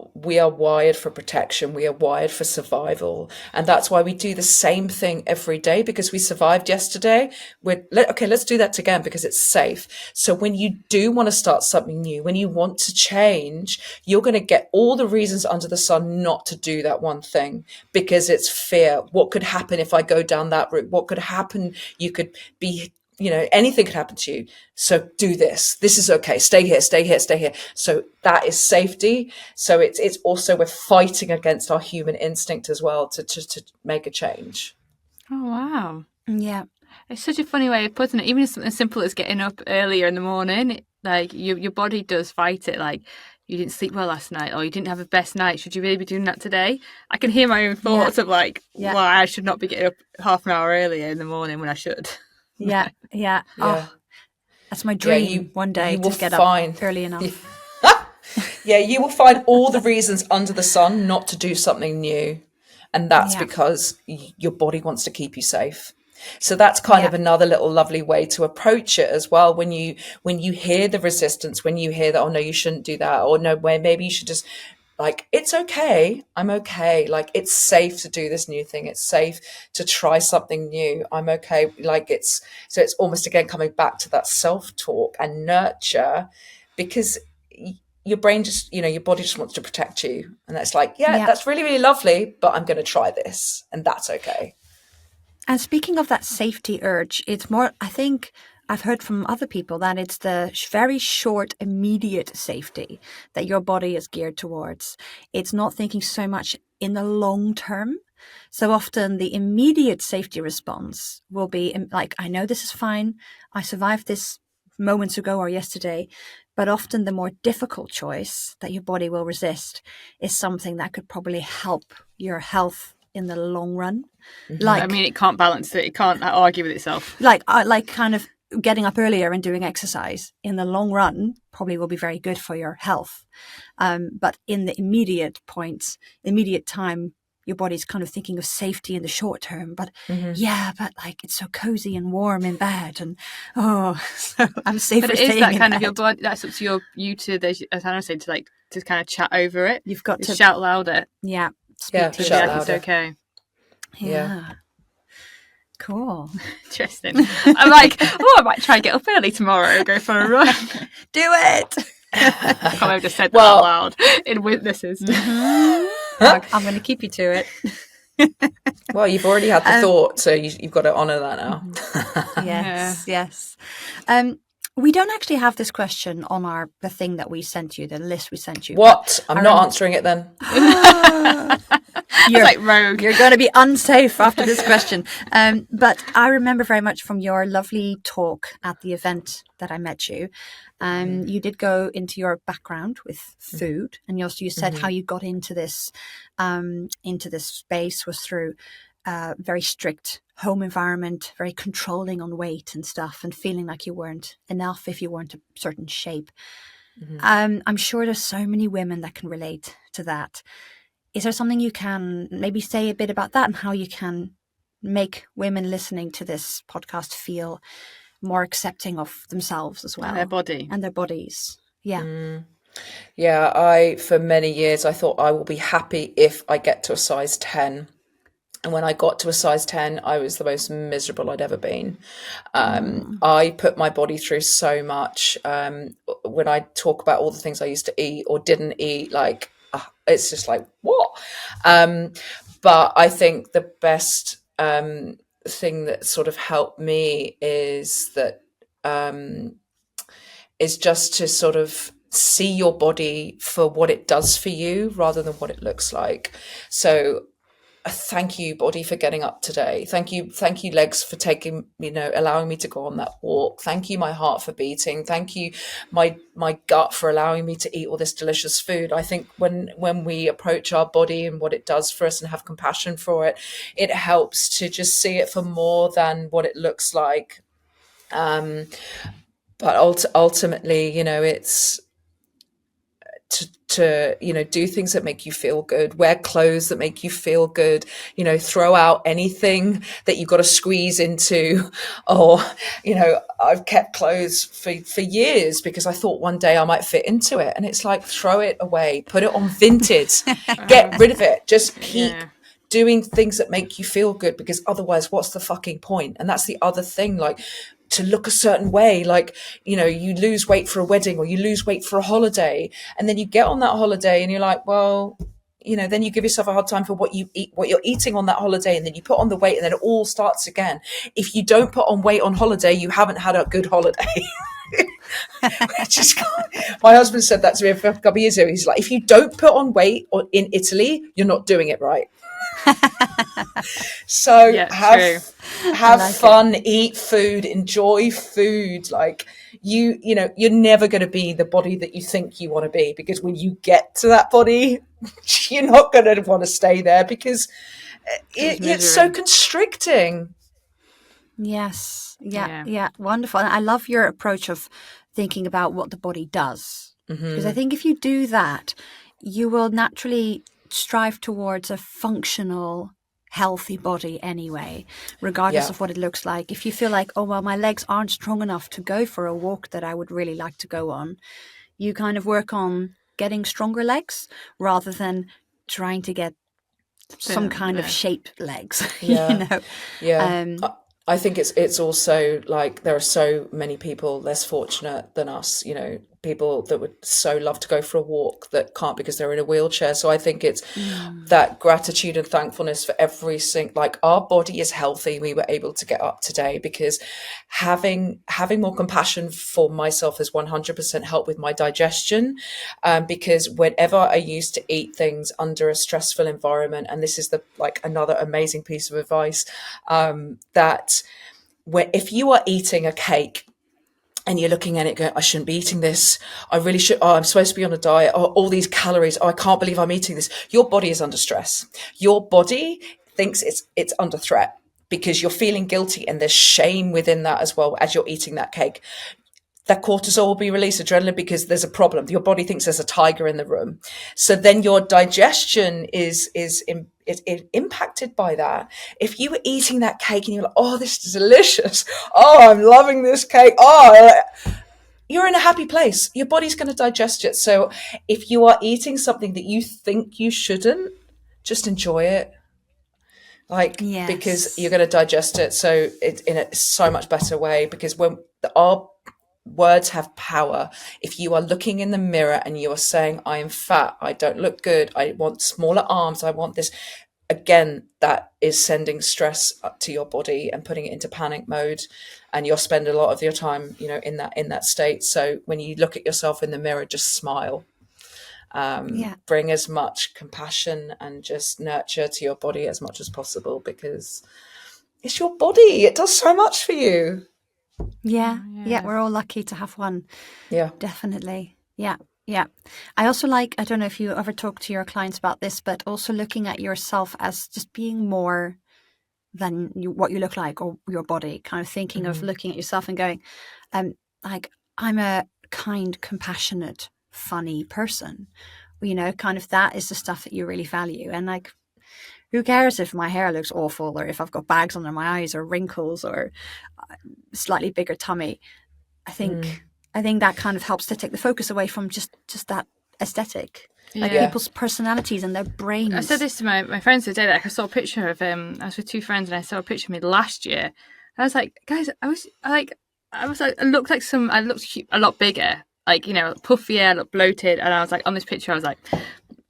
wired for protection. We are wired for survival, and that's why we do the same thing every day, because we survived yesterday. Let's do that again because it's safe. So when you do want to start something new, when you want to change, you're going to get all the reasons under the sun not to do that one thing, because it's fear. What could happen if I go down that route? What could happen? You could be, anything could happen to you. So do this. This is okay. Stay here, stay here, stay here. So that is safety. So it's also, we're fighting against our human instinct as well to make a change. Oh, wow. Yeah. It's such a funny way of putting it. Even something as simple as getting up earlier in the morning, like your body does fight it. Like, you didn't sleep well last night, or you didn't have a best night. Should you really be doing that today? I can hear my own thoughts of like, why I should not be getting up half an hour earlier in the morning when I should. Yeah. Oh, that's my dream one day to get up early enough. Yeah, you will find all the reasons under the sun not to do something new. And that's because your body wants to keep you safe. So that's kind of another little lovely way to approach it as well. When you hear the resistance, when you hear that, oh no, you shouldn't do that, or no, maybe you should just like, it's okay. I'm okay. Like, it's safe to do this new thing. It's safe to try something new. I'm okay. Like, so it's almost again coming back to that self-talk and nurture, because your brain just, your body just wants to protect you. And that's like, yeah, that's really, really lovely, but I'm going to try this, and that's okay. And speaking of that safety urge, it's more, I think I've heard from other people that it's the very short, immediate safety that your body is geared towards. It's not thinking so much in the long term. So often the immediate safety response will be like, I know this is fine. I survived this moments ago or yesterday. But often the more difficult choice that your body will resist is something that could probably help your health in the long run. I mean, it can't balance it. It can't argue with itself. Like kind of getting up earlier and doing exercise in the long run probably will be very good for your health. But in the immediate time, your body's kind of thinking of safety in the short term. But but like, it's so cozy and warm in bed, and so I'm safer. But it is that kind of your body. That's up to you to, as Hannah said, to kind of chat over it. You've got to shout louder. Yeah, speak to it. It's okay. Yeah. Cool. Interesting. I'm like, I might try and get up early tomorrow and go for a run. Do it. I can't have just said that out loud in witnesses. I'm going to keep you to it. Well, you've already had the thought, so you've got to honour that now. Yes. We don't actually have this question on the thing that we sent you, the list we sent you. What? I'm not answering it then. You're like rogue. You're going to be unsafe after this question. But I remember very much from your lovely talk at the event that I met you. You did go into your background with food, and you said how you got into this space was through very strict home environment, very controlling on weight and stuff, and feeling like you weren't enough if you weren't a certain shape. I'm sure there's so many women that can relate to that. Is there something you can maybe say a bit about that, and how you can make women listening to this podcast feel more accepting of themselves as well? And their body. And their bodies. Yeah. Yeah, for many years, I thought I will be happy if I get to a size 10. And when I got to a size 10, I was the most miserable I'd ever been. I put my body through so much. When I talk about all the things I used to eat or didn't eat, like, it's just like, what? But I think the best thing that sort of helped me is just to sort of see your body for what it does for you rather than what it looks like. So thank you, body, for getting up today. Thank you, legs, for taking, allowing me to go on that walk. Thank you, my heart, for beating. Thank you, my gut, for allowing me to eat all this delicious food. I think when we approach our body and what it does for us and have compassion for it, it helps to just see it for more than what it looks like. But ultimately, it's to do things that make you feel good, wear clothes that make you feel good, throw out anything that you've got to squeeze into. Or I've kept clothes for years because I thought one day I might fit into it, and it's like, throw it away, put it on Vinted, get rid of it, just keep doing things that make you feel good, because otherwise what's the fucking point? And that's the other thing, like, to look a certain way, like, you lose weight for a wedding or you lose weight for a holiday, and then you get on that holiday and you're like, well, then you give yourself a hard time for what you eat, what you're eating on that holiday, and then you put on the weight, and then it all starts again. If you don't put on weight on holiday, you haven't had a good holiday. My husband said that to me a couple of years ago. He's like, if you don't put on weight in Italy, you're not doing it right. So have fun, eat food, enjoy food. Like, you're never going to be the body that you think you want to be, because when you get to that body, you're not going to want to stay there, because it's so constricting. Yes. Yeah. Wonderful. And I love your approach of thinking about what the body does, because I think if you do that, you will naturally strive towards a functional, healthy body anyway, regardless of what it looks like. If you feel like, oh, well, my legs aren't strong enough to go for a walk that I would really like to go on, you kind of work on getting stronger legs rather than trying to get some kind of shaped legs. Yeah. Yeah. Um, I think it's also like there are so many people less fortunate than us, people that would so love to go for a walk that can't because they're in a wheelchair. So I think it's that gratitude and thankfulness for every single, like, our body is healthy. We were able to get up today because having more compassion for myself has 100% helped with my digestion. Because whenever I used to eat things under a stressful environment, and this is another amazing piece of advice, that if you are eating a cake and you're looking at it going, I shouldn't be eating this. I really should. Oh, I'm supposed to be on a diet. Oh, all these calories. Oh, I can't believe I'm eating this. Your body is under stress. Your body thinks it's under threat because you're feeling guilty, and there's shame within that as well as you're eating that cake. That cortisol will be released, adrenaline, because there's a problem. Your body thinks there's a tiger in the room. So then your digestion is impacted by that. If you were eating that cake and you're like, oh, this is delicious. Oh, I'm loving this cake. Oh, you're in a happy place. Your body's going to digest it. So if you are eating something that you think you shouldn't, just enjoy it. Because you're going to digest it so in a so much better way, because when our words have power. If you are looking in the mirror and you are saying, I am fat, I don't look good, I want smaller arms, I want this, again, that is sending stress up to your body and putting it into panic mode, and you'll spend a lot of your time in that state. So when you look at yourself in the mirror, just smile. Bring as much compassion and just nurture to your body as much as possible, because it's your body. It does so much for you. Yeah, we're all lucky to have one. Yeah. Definitely. Yeah. I also I don't know if you ever talk to your clients about this, but also looking at yourself as just being more than what you look like or your body, kind of thinking of looking at yourself and going, I'm a kind, compassionate, funny person. Kind of that is the stuff that you really value. And who cares if my hair looks awful or if I've got bags under my eyes or wrinkles or slightly bigger tummy. I think that kind of helps to take the focus away from just that aesthetic. People's personalities and their brains. I said this to my friends today. I saw a picture of I was with two friends and I saw a picture of me last year. And I was like, guys, I looked a lot bigger, puffier, I looked bloated. And I was like, on this picture, I was like,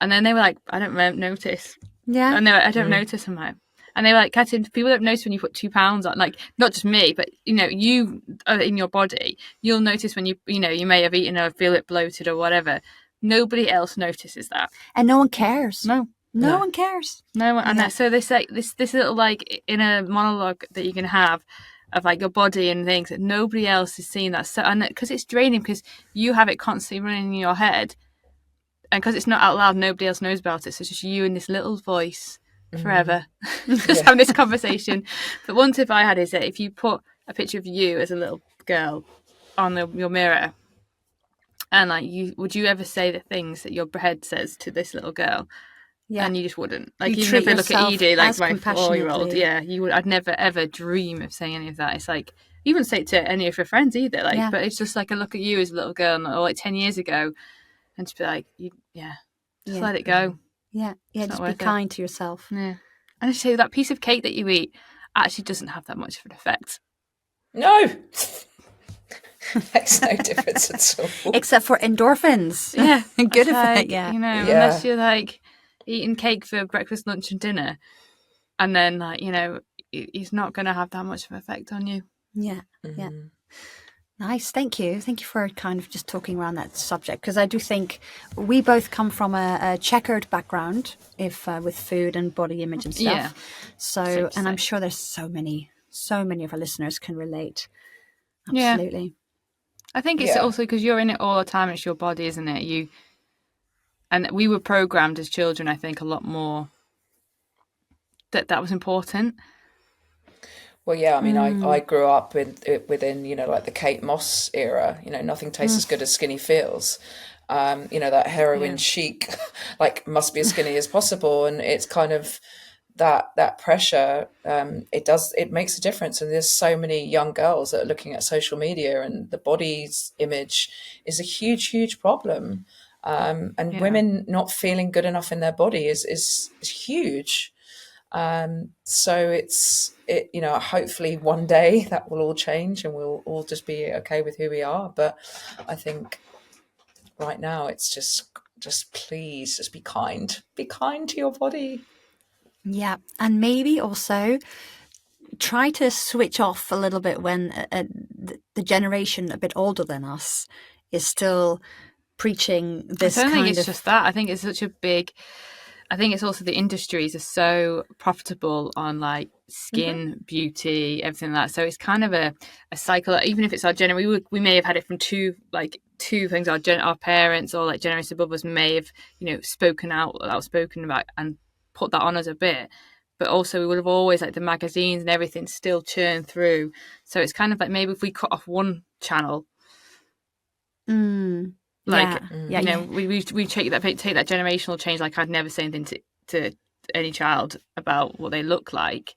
and then they were like, I don't notice. Yeah. And I don't notice somehow. And they were like, Katin, people don't notice when you put 2 pounds on, not just me, but, you in your body, you'll notice when you may have eaten or feel it bloated or whatever. Nobody else notices that. And no one cares. No one cares. No one. And so they say this little inner monologue that you can have of your body and things that nobody else is seeing that. So, and because it's draining, because you have it constantly running in your head, and because it's not out loud, nobody else knows about it. So it's just you and this little voice forever, just having this conversation. But one tip I had is that if you put a picture of you as a little girl on your mirror, and would you ever say the things that your head says to this little girl? Yeah. And you just wouldn't. Even if I look at Edie, my 4-year-old, you would. I'd never ever dream of saying any of that. It's you wouldn't say it to any of your friends either. But it's just I look at you as a little girl, or 10 years ago, and just be just let it go. Yeah, just be kind to yourself. Yeah, and I say that piece of cake that you eat actually doesn't have that much of an effect. No. Makes no difference at all. Except for endorphins. Yeah. Good effect, unless you're eating cake for breakfast, lunch and dinner, and then it's not going to have that much of an effect on you. Yeah. Nice, thank you for kind of just talking around that subject, because I do think we both come from a checkered background with food and body image and stuff. So, and I'm sure there's so many of our listeners can relate. Absolutely. Yeah. I think it's also because you're in it all the time. It's your body, isn't it? And we were programmed as children, I think, a lot more that was important. Well, yeah, I mean, I grew up within, the Kate Moss era. Nothing tastes as good as skinny feels. That heroin chic, must be as skinny as possible. And it's kind of that pressure, it makes a difference. And there's so many young girls that are looking at social media, and the body's image is a huge, huge problem. And women not feeling good enough in their body is huge. So hopefully one day that will all change and we'll all just be okay with who we are. But I think right now it's just please just be kind to your body. Yeah. And maybe also try to switch off a little bit when the generation a bit older than us is still preaching this I don't kind think it's of... just that. I think it's such a big. I think it's also the industries are so profitable on like skin, beauty, everything like that. So it's kind of a cycle. Even if it's our generation, we may have had it from two things. Our parents or like generations above us may have spoken outspoken about and put that on us a bit. But also we would have always like the magazines and everything still churn through. So it's kind of like maybe if we cut off one channel. Like we take that generational change. Like I'd never say anything to any child about what they look like,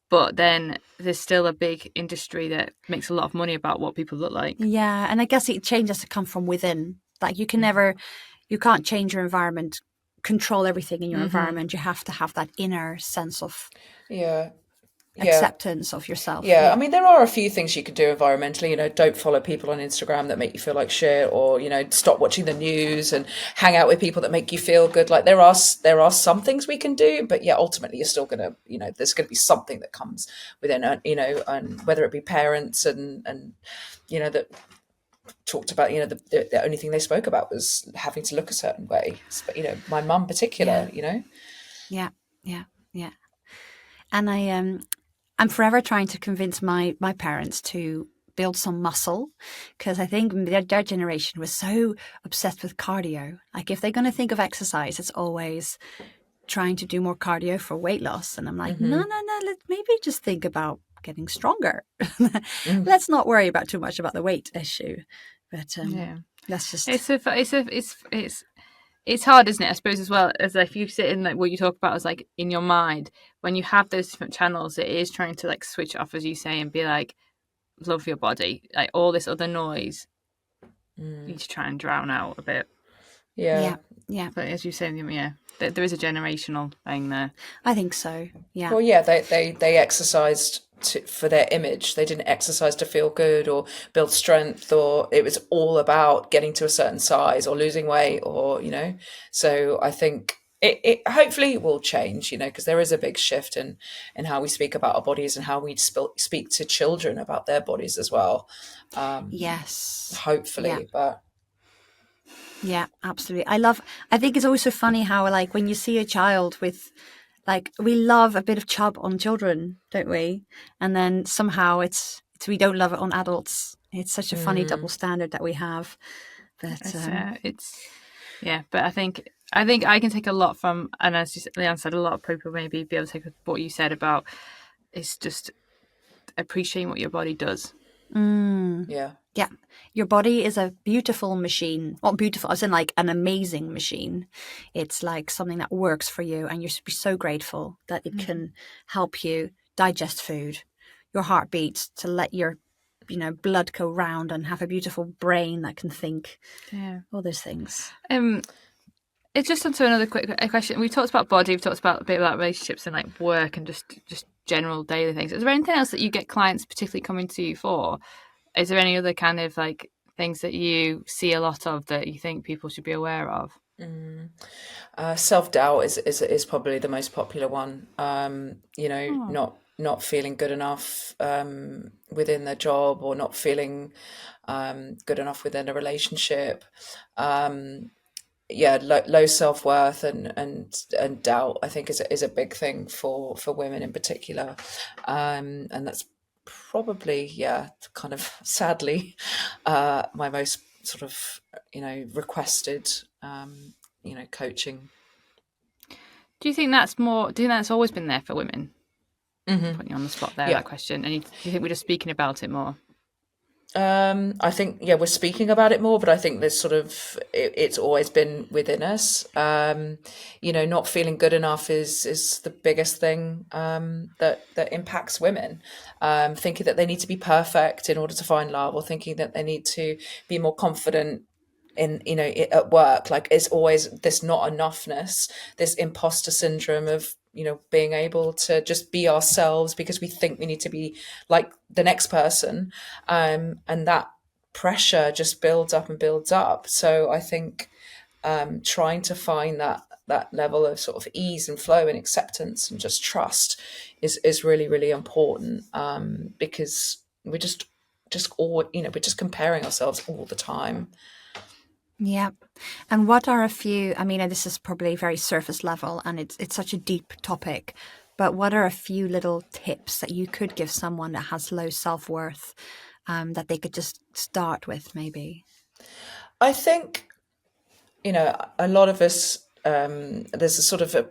but then there's still a big industry that makes a lot of money about what people look like. Yeah, and I guess change has to come from within. Like you can't change your environment, control everything in your environment. You have to have that inner sense of acceptance of yourself. I mean, there are a few things you can do environmentally. Don't follow people on Instagram that make you feel like shit, or stop watching the news and hang out with people that make you feel good. Like there are some things we can do, but ultimately you're still gonna there's gonna be something that comes within and whether it be parents and that talked about the only thing they spoke about was having to look a certain way. But my mum particular. Yeah. And I'm forever trying to convince my parents to build some muscle, because I think their generation was so obsessed with cardio. Like if they're going to think of exercise, it's always trying to do more cardio for weight loss. And I'm like, no, let's maybe just think about getting stronger. Let's not worry about too much about the weight issue. But that's just... It's hard, isn't it? I suppose as well as if you sit in like what you talk about as like in your mind, when you have those different channels, it is trying to like switch off, as you say, and be like, love your body, like all this other noise. You need to try and drown out a bit. Yeah. But as you say, there is a generational thing there. I think so. Yeah. Well, they exercised for their image. They didn't exercise to feel good or build strength, or it was all about getting to a certain size or losing weight, or So I think it hopefully will change, because there is a big shift in how we speak about our bodies and how we speak to children about their bodies as well. Yes. Hopefully, but. Yeah, absolutely. I think it's also funny how, like, when you see a child with, like, we love a bit of chub on children, don't we? And then somehow it's we don't love it on adults. It's such a funny double standard that we have. But but I think I can take a lot from, and as Leanne said, a lot of people maybe be able to take what you said about it's just appreciating what your body does. Yeah, your body is a beautiful machine. Not beautiful, as in like an amazing machine. It's like something that works for you, and you're so grateful that it can help you digest food, your heartbeat, to let your blood go round and have a beautiful brain that can think. All those things. It's just onto another quick question. We've talked about body, we've talked about a bit about relationships and like work and just general daily things. Is there anything else that you get clients particularly coming to you for? Is there any other kind of like things that you see a lot of that you think people should be aware of? Self-doubt is probably the most popular one. Not feeling good enough within their job, or not feeling good enough within a relationship. Low self-worth and doubt, I think, is a big thing for women in particular, and that's probably kind of sadly my most sort of requested coaching. Do you think that's always been there for women? Putting you on the spot there, that question. And do you think we're just speaking about it more? I think we're speaking about it more, but I think there's sort of it's always been within us. Not feeling good enough is the biggest thing that impacts women. Thinking that they need to be perfect in order to find love, or thinking that they need to be more confident in, you know, at work. Like, it's always this not enoughness, this imposter syndrome of, you know, being able to just be ourselves because we think we need to be like the next person. And that pressure just builds up and builds up. So I think trying to find that level of sort of ease and flow and acceptance and just trust is really, really important, because we're just all, you know, we're just comparing ourselves all the time. Yeah. And what are a few, I mean, this is probably very surface level and it's such a deep topic, but what are a few little tips that you could give someone that has low self-worth, that they could just start with maybe? I think, you know, a lot of us, there's a sort of a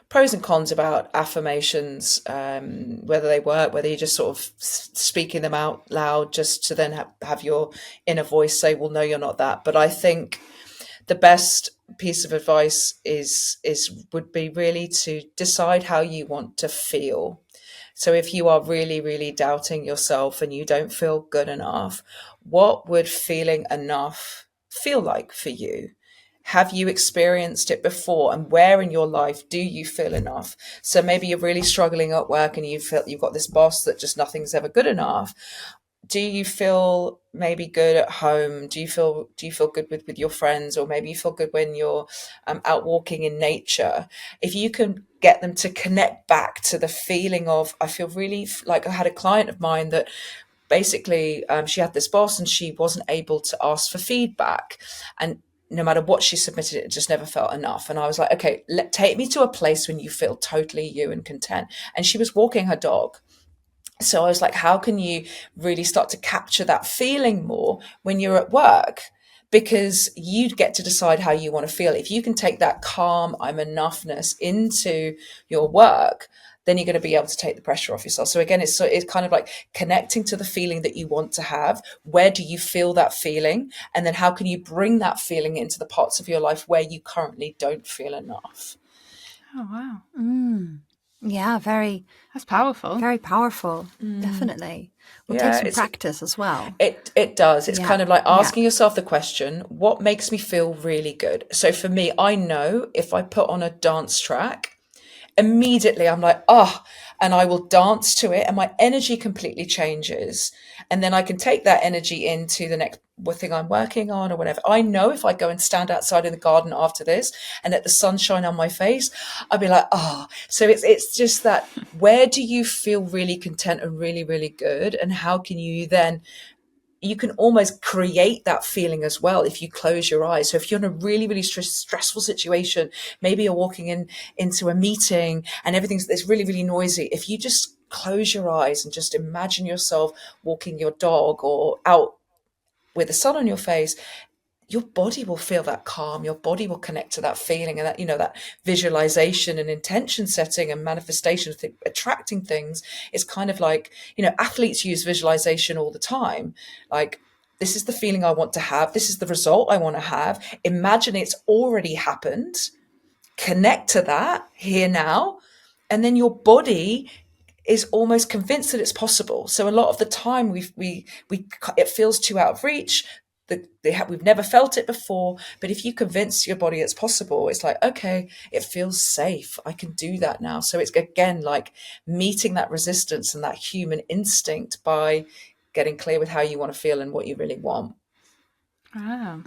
pros and cons about affirmations, whether they work, whether you're just sort of speaking them out loud just to then have your inner voice say, well, no, you're not that. But I think the best piece of advice would be really to decide how you want to feel. So if you are really, really doubting yourself and you don't feel good enough, what would feeling enough feel like for you? Have you experienced it before, and where in your life do you feel enough? So maybe you're really struggling at work and you feel you've got this boss that just nothing's ever good enough. Do you feel maybe good at home? Do you feel good with your friends, or maybe you feel good when you're out walking in nature? If you can get them to connect back to the feeling of, I feel really like, I had a client of mine that basically, she had this boss and she wasn't able to ask for feedback, and no matter what she submitted, it just never felt enough. And I was like, okay, take me to a place when you feel totally you and content. And she was walking her dog. So I was like, how can you really start to capture that feeling more when you're at work? Because you get to decide how you want to feel. If you can take that calm, I'm enoughness into your work, then you're going to be able to take the pressure off yourself. So again, it's kind of like connecting to the feeling that you want to have. Where do you feel that feeling? And then how can you bring that feeling into the parts of your life where you currently don't feel enough? Oh, wow. Yeah, That's powerful. very powerful. Definitely. Will take Yeah, some practice as well. It does. It's Yeah, kind of like yeah. asking yourself the question, what makes me feel really good? So for me, I know if I put on a dance track, immediately I'm like, oh, and I will dance to it and my energy completely changes. And then I can take that energy into the next thing I'm working on or whatever. I know if I go and stand outside in the garden after this and let the sunshine on my face, I'll be like, oh. So it's just that, where do you feel really content and really, really good? And how can you then, you can almost create that feeling as well if you close your eyes. So if you're in a really, really stressful situation, maybe you're walking into a meeting and everything's it's really, really noisy. If you just close your eyes and just imagine yourself walking your dog or out with the sun on your face, your body will feel that calm. Your body will connect to that feeling, and that, you know, that visualization and intention setting and manifestation, attracting things. It's kind of like, you know, athletes use visualization all the time. Like, this is the feeling I want to have. This is the result I want to have. Imagine it's already happened. Connect to that here now. And then your body is almost convinced that it's possible. So a lot of the time we it feels too out of reach. We've never felt it before, but if you convince your body it's possible, it's like, okay, it feels safe. I can do that now. So it's again like meeting that resistance and that human instinct by getting clear with how you want to feel and what you really want. Wow.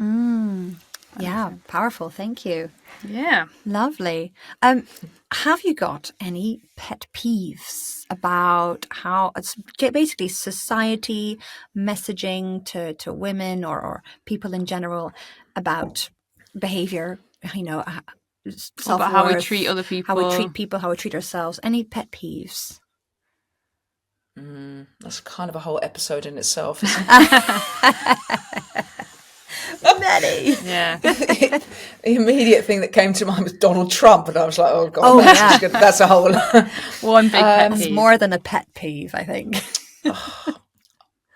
Yeah, powerful. Thank you. Yeah. Lovely. Have you got any pet peeves about how it's basically society messaging to women or people in general about behavior, you know, self-worth, About how we treat other people. how we treat people, how we treat ourselves? Any pet peeves? That's kind of a whole episode in itself, isn't it? Many. Yeah. The immediate thing that came to mind was Donald Trump, and I was like, oh god, Oh, that's, yeah. just good. That's a whole One big pet It's peeve. more than a pet peeve, I think.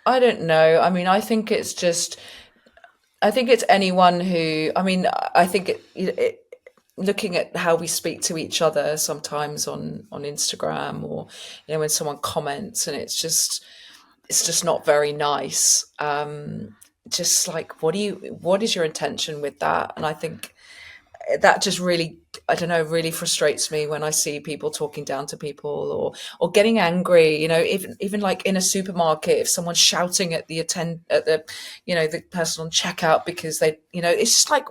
I don't know. I mean, I think it's anyone who, I mean, I think looking at how we speak to each other sometimes on Instagram, or, you know, when someone comments and it's just not very nice. just like, what is your intention with that? And I think that just really, I don't know, really frustrates me when I see people talking down to people, or getting angry, even like in a supermarket, if someone's shouting at the the person on checkout because it's just like,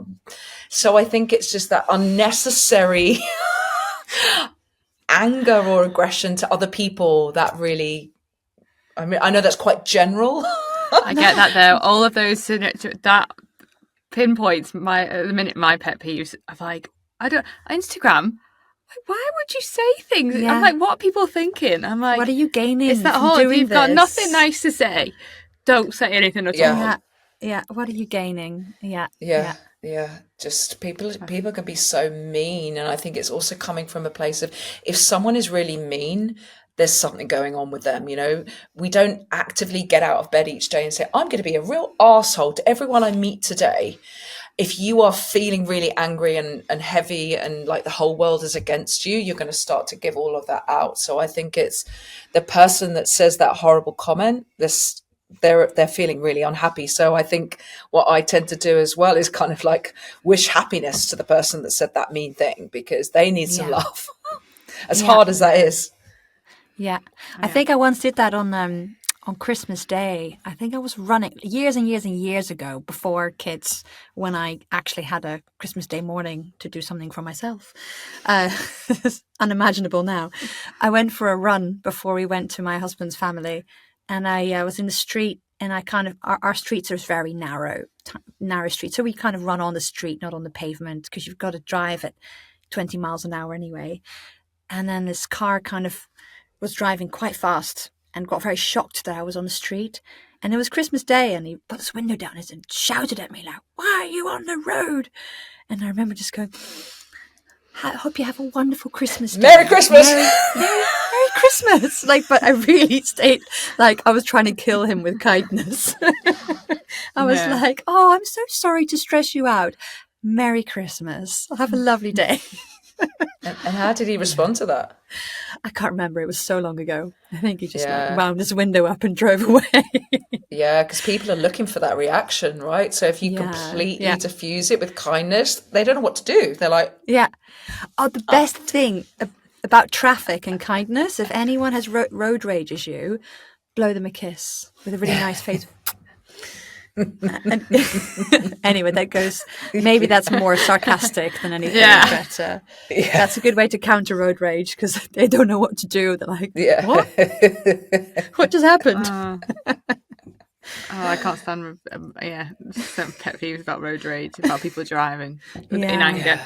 so I think it's just that unnecessary anger or aggression to other people that really, I mean, I know that's quite general. I get that though. All of those, that pinpoints my pet peeves of like, I don't, Instagram, like, why would you say things? Yeah. I'm like, what are people thinking? I'm like, what are you gaining? It's that from whole, doing if you've got this? nothing nice to say, don't say anything at all. Yeah. What are you gaining? Yeah. Just people can be so mean, and I think it's also coming from a place of, if someone is really mean, there's something going on with them. We don't actively get out of bed each day and say, I'm going to be a real arsehole to everyone I meet today. If you are feeling really angry and heavy and like the whole world is against you, you're going to start to give all of that out. So I think it's the person that says that horrible comment, they're feeling really unhappy. So I think what I tend to do as well is kind of like wish happiness to the person that said that mean thing, because they need some love, as hard as that is. Yeah. I think I once did that on Christmas Day. I think I was running years and years and years ago, before kids, when I actually had a Christmas Day morning to do something for myself. It's unimaginable now. I went for a run before we went to my husband's family, and I was in the street, and I kind of, our streets are very narrow streets. So we kind of run on the street, not on the pavement, because you've got to drive at 20 miles an hour anyway. And then this car kind of was driving quite fast and got very shocked that I was on the street. And it was Christmas Day, and he put his window down and shouted at me like, "Why are you on the road?" And I remember just going, "I hope you have a wonderful Christmas Day. Merry Christmas! Merry Christmas!" Like, but I really stayed, like, I was trying to kill him with kindness. I was like, "Oh, I'm so sorry to stress you out. Merry Christmas. Have a lovely day." And how did he respond to that? I can't remember. It was so long ago. I think he just like wound his window up and drove away. Yeah, because people are looking for that reaction, right? So if you completely diffuse it with kindness, they don't know what to do. They're like... Yeah. Oh, the best thing about traffic and kindness, if anyone has road rages you, blow them a kiss with a really nice face. Anyway, that goes, maybe that's more sarcastic than anything, but that's a good way to counter road rage, because they don't know what to do. They're like, what just happened? I can't stand some pet peeves about road rage, about people driving in anger.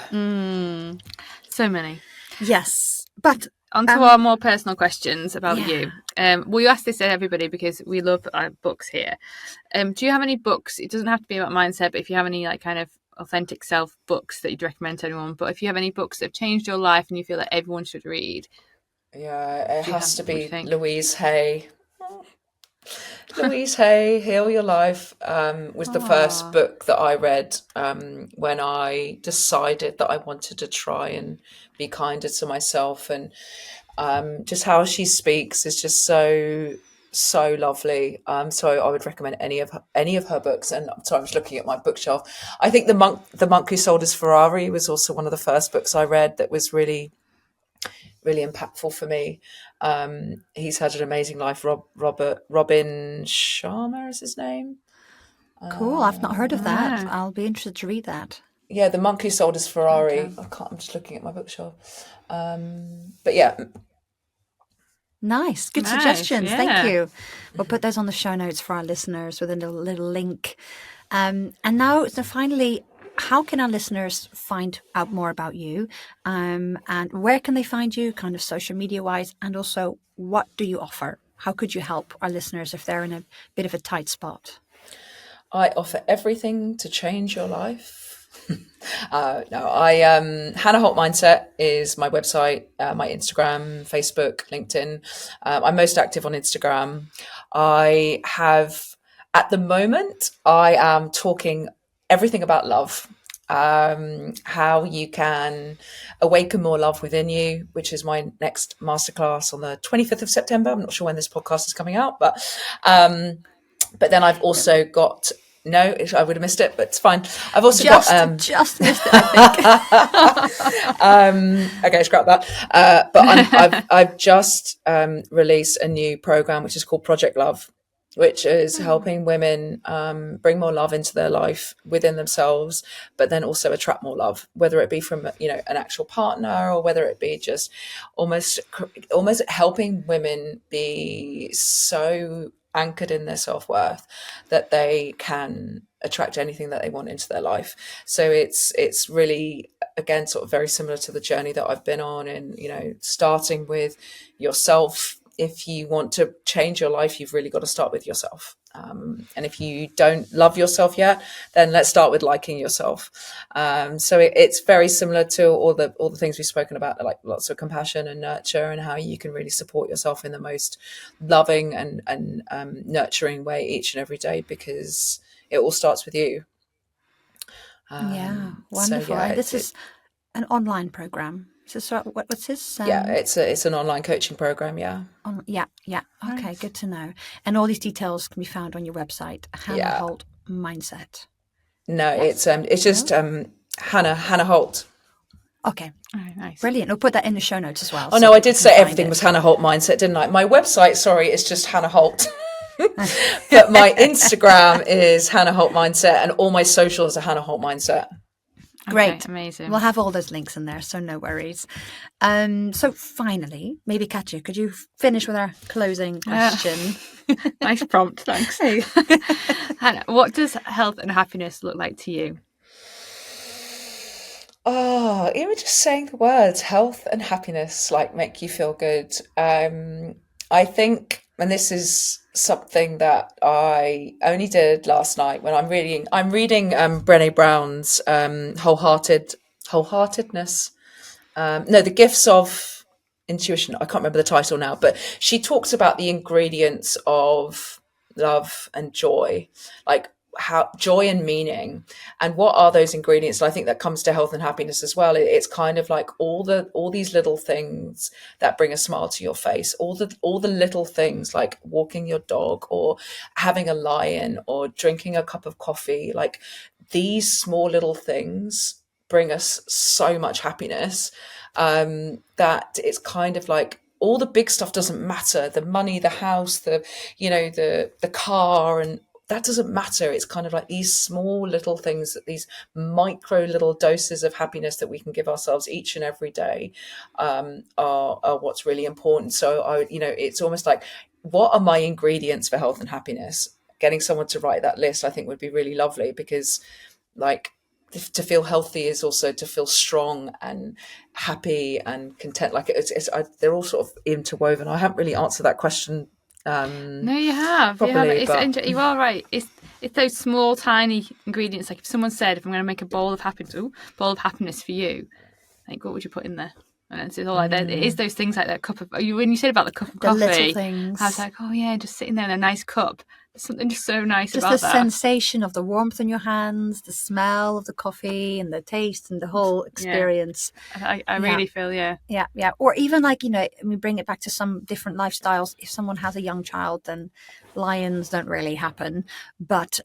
So many. Yes, but on to our more personal questions about you. We ask this to everybody because we love our books here. Do you have any books? It doesn't have to be about mindset, but if you have any like kind of authentic self books that you'd recommend to anyone, but if you have any books that have changed your life and you feel that everyone should read. It has to be Louise Hay. Louise Hay, Heal Your Life, was the first book that I read when I decided that I wanted to try and be kinder to myself. And just how she speaks is just so lovely. So I would recommend any of her books. And so I was looking at my bookshelf. I think the Monk Who Sold His Ferrari was also one of the first books I read that was really, really impactful for me. He's had an amazing life. Robin Sharma is his name. Cool. I've not heard of that. I'll be interested to read that. Yeah, The Monk Who Sold His Ferrari. Okay. I'm just looking at my bookshelf. But yeah. Nice. Good suggestions. Thank you. We'll put those on the show notes for our listeners with a little link. And now, so finally, how can our listeners find out more about you? And where can they find you, kind of social media wise? And also, what do you offer? How could you help our listeners if they're in a bit of a tight spot? I offer everything to change your life. Hannah Holt Mindset is my website, my Instagram, Facebook, LinkedIn. I'm most active on Instagram. At the moment, I am talking everything about love, how you can awaken more love within you, which is my next masterclass on the 25th of September. I'm not sure when this podcast is coming out, but then I've also got I would have missed it, but it's fine. I've also got just missed it, I think. okay, scrap that. But I've just released a new program which is called Project Love, which is helping women bring more love into their life within themselves, but then also attract more love, whether it be from an actual partner, or whether it be just almost helping women be so anchored in their self-worth that they can attract anything that they want into their life. So it's really, again, sort of very similar to the journey that I've been on, and starting with yourself. If you want to change your life, you've really got to start with yourself. And if you don't love yourself yet, then let's start with liking yourself. So it's very similar to all the things we've spoken about, like lots of compassion and nurture, and how you can really support yourself in the most loving and nurturing way each and every day, because it all starts with you. Wonderful. So, this is an online program. So what's this? It's an online coaching program. Yeah. Yeah. Okay, nice. Good to know. And all these details can be found on your website, Hannah Holt Mindset. No, yes. It's just Hannah Holt. Okay. Oh, nice. Brilliant. We'll put that in the show notes as well. Oh, so no, I did say everything was Hannah Holt Mindset, didn't I? My website, sorry, is just Hannah Holt. But my Instagram is Hannah Holt Mindset, and all my socials are Hannah Holt Mindset. Great. Okay, amazing. We'll have all those links in there, so no worries. So finally, maybe Katja, could you finish with our closing question? Nice prompt, thanks. Hannah, what does health and happiness look like to you? Oh, even just saying the words health and happiness make you feel good. I think, and this is something that I only did last night when I'm reading Brené Brown's wholeheartedness. The Gifts of Intuition. I can't remember the title now, but she talks about the ingredients of love and joy, like how joy and meaning, and what are those ingredients. And I think that comes to health and happiness as well. It's kind of like all these little things that bring a smile to your face, all the little things like walking your dog, or having a lie-in, or drinking a cup of coffee. Like these small little things bring us so much happiness, that it's kind of like all the big stuff doesn't matter, the money, the house, the car, and that doesn't matter. It's kind of like these small little things, that these micro little doses of happiness that we can give ourselves each and every day, are what's really important. So it's almost like, what are my ingredients for health and happiness? Getting someone to write that list, I think, would be really lovely, because to feel healthy is also to feel strong and happy and content. Like they're all sort of interwoven. I haven't really answered that question. No, you have. Properly, you are right. It's those small, tiny ingredients. Like if someone said, if I'm going to make a bowl of happiness for you, like what would you put in there? And it's all like that. It is those things like that cup of. When you said about the cup of coffee, little things. I was like, oh yeah, just sitting there in a nice cup. There's something just so nice about that. Just the sensation of the warmth in your hands, the smell of the coffee, and the taste, and the whole experience. Yeah. I really feel, yeah. Or even we bring it back to some different lifestyles. If someone has a young child, then lions don't really happen. But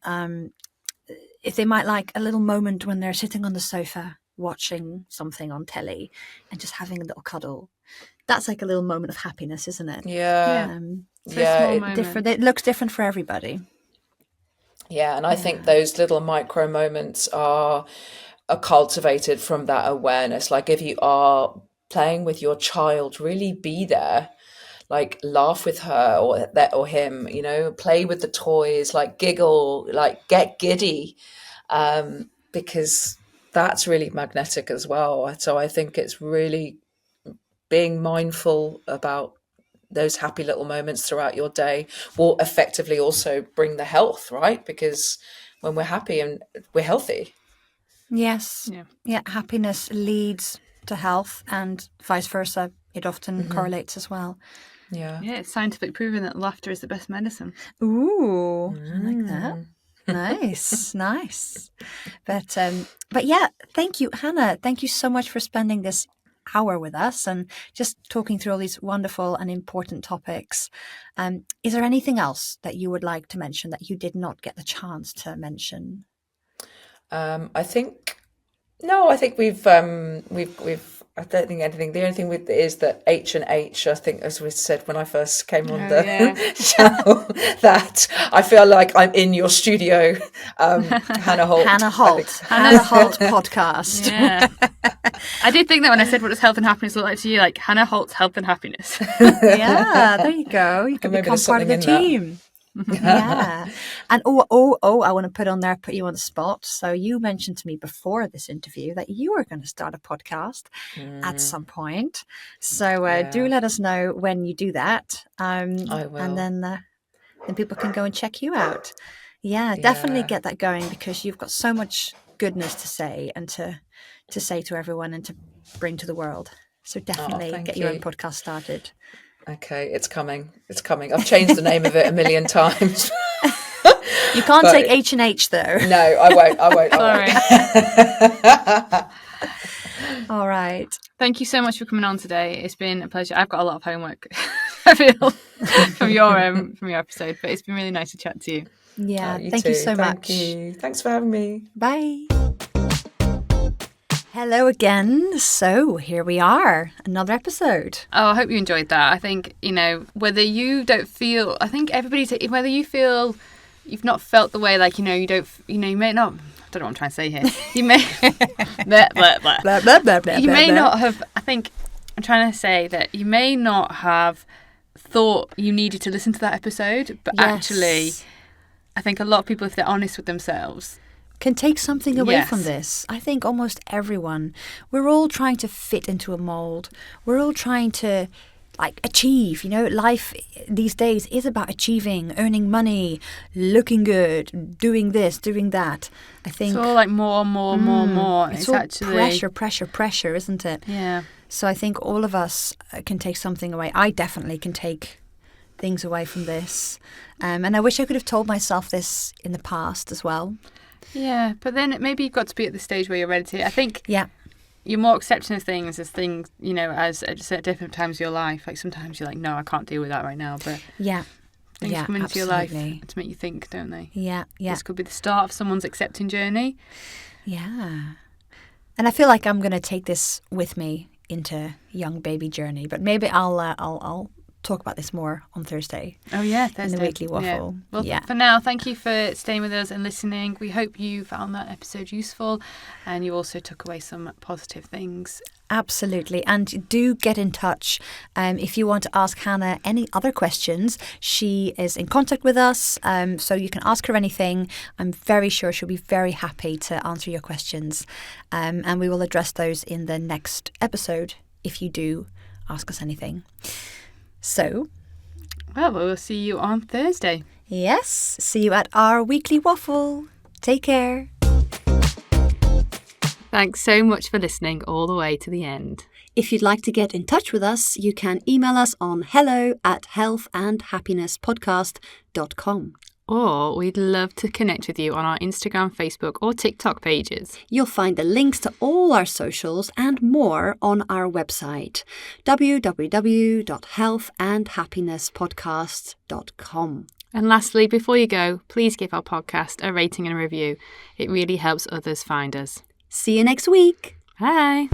if they might like a little moment when they're sitting on the sofa watching something on telly and just having a little cuddle, that's like a little moment of happiness, isn't it? It looks different for everybody. And I think those little micro moments are cultivated from that awareness. Like if you are playing with your child, really be there, like laugh with her or him, play with the toys, like giggle, like get giddy, because that's really magnetic as well. So I think it's really being mindful about those happy little moments throughout your day will effectively also bring the health, right? Because when we're happy and we're healthy. Yes. Yeah. Happiness leads to health, and vice versa. It often correlates as well. Yeah, it's scientifically proven that laughter is the best medicine. Ooh, I like that. Nice. But yeah, thank you, Hannah. Thank you so much for spending this hour with us and just talking through all these wonderful and important topics. Is there anything else that you would like to mention that you did not get the chance to mention? I think we've I don't think anything. The only thing is that H&H, I think, as we said when I first came on the channel, that I feel like I'm in your studio. Hannah Holt. Hannah Holt podcast. Yeah. I did think that when I said what does health and happiness look like to you, like Hannah Holt's health and happiness. Yeah, there you go. You can become part of the team. Yeah. And I want to put you on the spot. So you mentioned to me before this interview that you were going to start a podcast at some point. So do let us know when you do that. I will. And then people can go and check you out. Yeah, definitely get that going, because you've got so much goodness to say and to say to everyone and to bring to the world. So definitely get your own podcast started. Okay, it's coming. I've changed the name of it a million times. You can't take H&H though. No, I won't. Sorry. All right. Thank you so much for coming on today. It's been a pleasure. I've got a lot of homework, I feel, from your episode, but it's been really nice to chat to you. Yeah, thank you so much. Thank you. Thanks for having me. Bye. Hello again. So here we are, another episode. Oh, I hope you enjoyed that. I think, whether you don't feel, I think whether you feel you've not felt the way, like, you may not, I don't know what I'm trying to say here. You may, blah, blah, blah. Blah, blah, blah, blah, you blah, may blah. not have, I think, I'm trying to say that you may not have thought you needed to listen to that episode, but actually, I think a lot of people, if they're honest with themselves, can take something away from this. I think almost everyone, we're all trying to fit into a mold. We're all trying to achieve. Life these days is about achieving, earning money, looking good, doing this, doing that. I think it's all more. It's all actually pressure, isn't it? Yeah. So I think all of us can take something away. I definitely can take things away from this. And I wish I could have told myself this in the past as well. Yeah, but then maybe you've got to be at the stage where you're ready to. I think you're more accepting of things as at different times of your life. Like sometimes you're like, no, I can't deal with that right now. But things come into your life to make you think, don't they? Yeah. This could be the start of someone's accepting journey. Yeah. And I feel like I'm going to take this with me into young baby journey. But maybe I'll talk about this more on Thursday. Oh yeah, Thursday. In the Weekly Waffle. Yeah. Well, for now, thank you for staying with us and listening. We hope you found that episode useful and you also took away some positive things. Absolutely. And do get in touch if you want to ask Hannah any other questions. She is in contact with us, so you can ask her anything. I'm very sure she'll be very happy to answer your questions. And we will address those in the next episode if you do ask us anything. So, well, we'll see you on Thursday. Yes, see you at our Weekly Waffle. Take care. Thanks so much for listening all the way to the end. If you'd like to get in touch with us, you can email us on hello@healthandhappinesspodcast.com. Or we'd love to connect with you on our Instagram, Facebook or TikTok pages. You'll find the links to all our socials and more on our website, www.healthandhappinesspodcast.com. And lastly, before you go, please give our podcast a rating and a review. It really helps others find us. See you next week. Bye.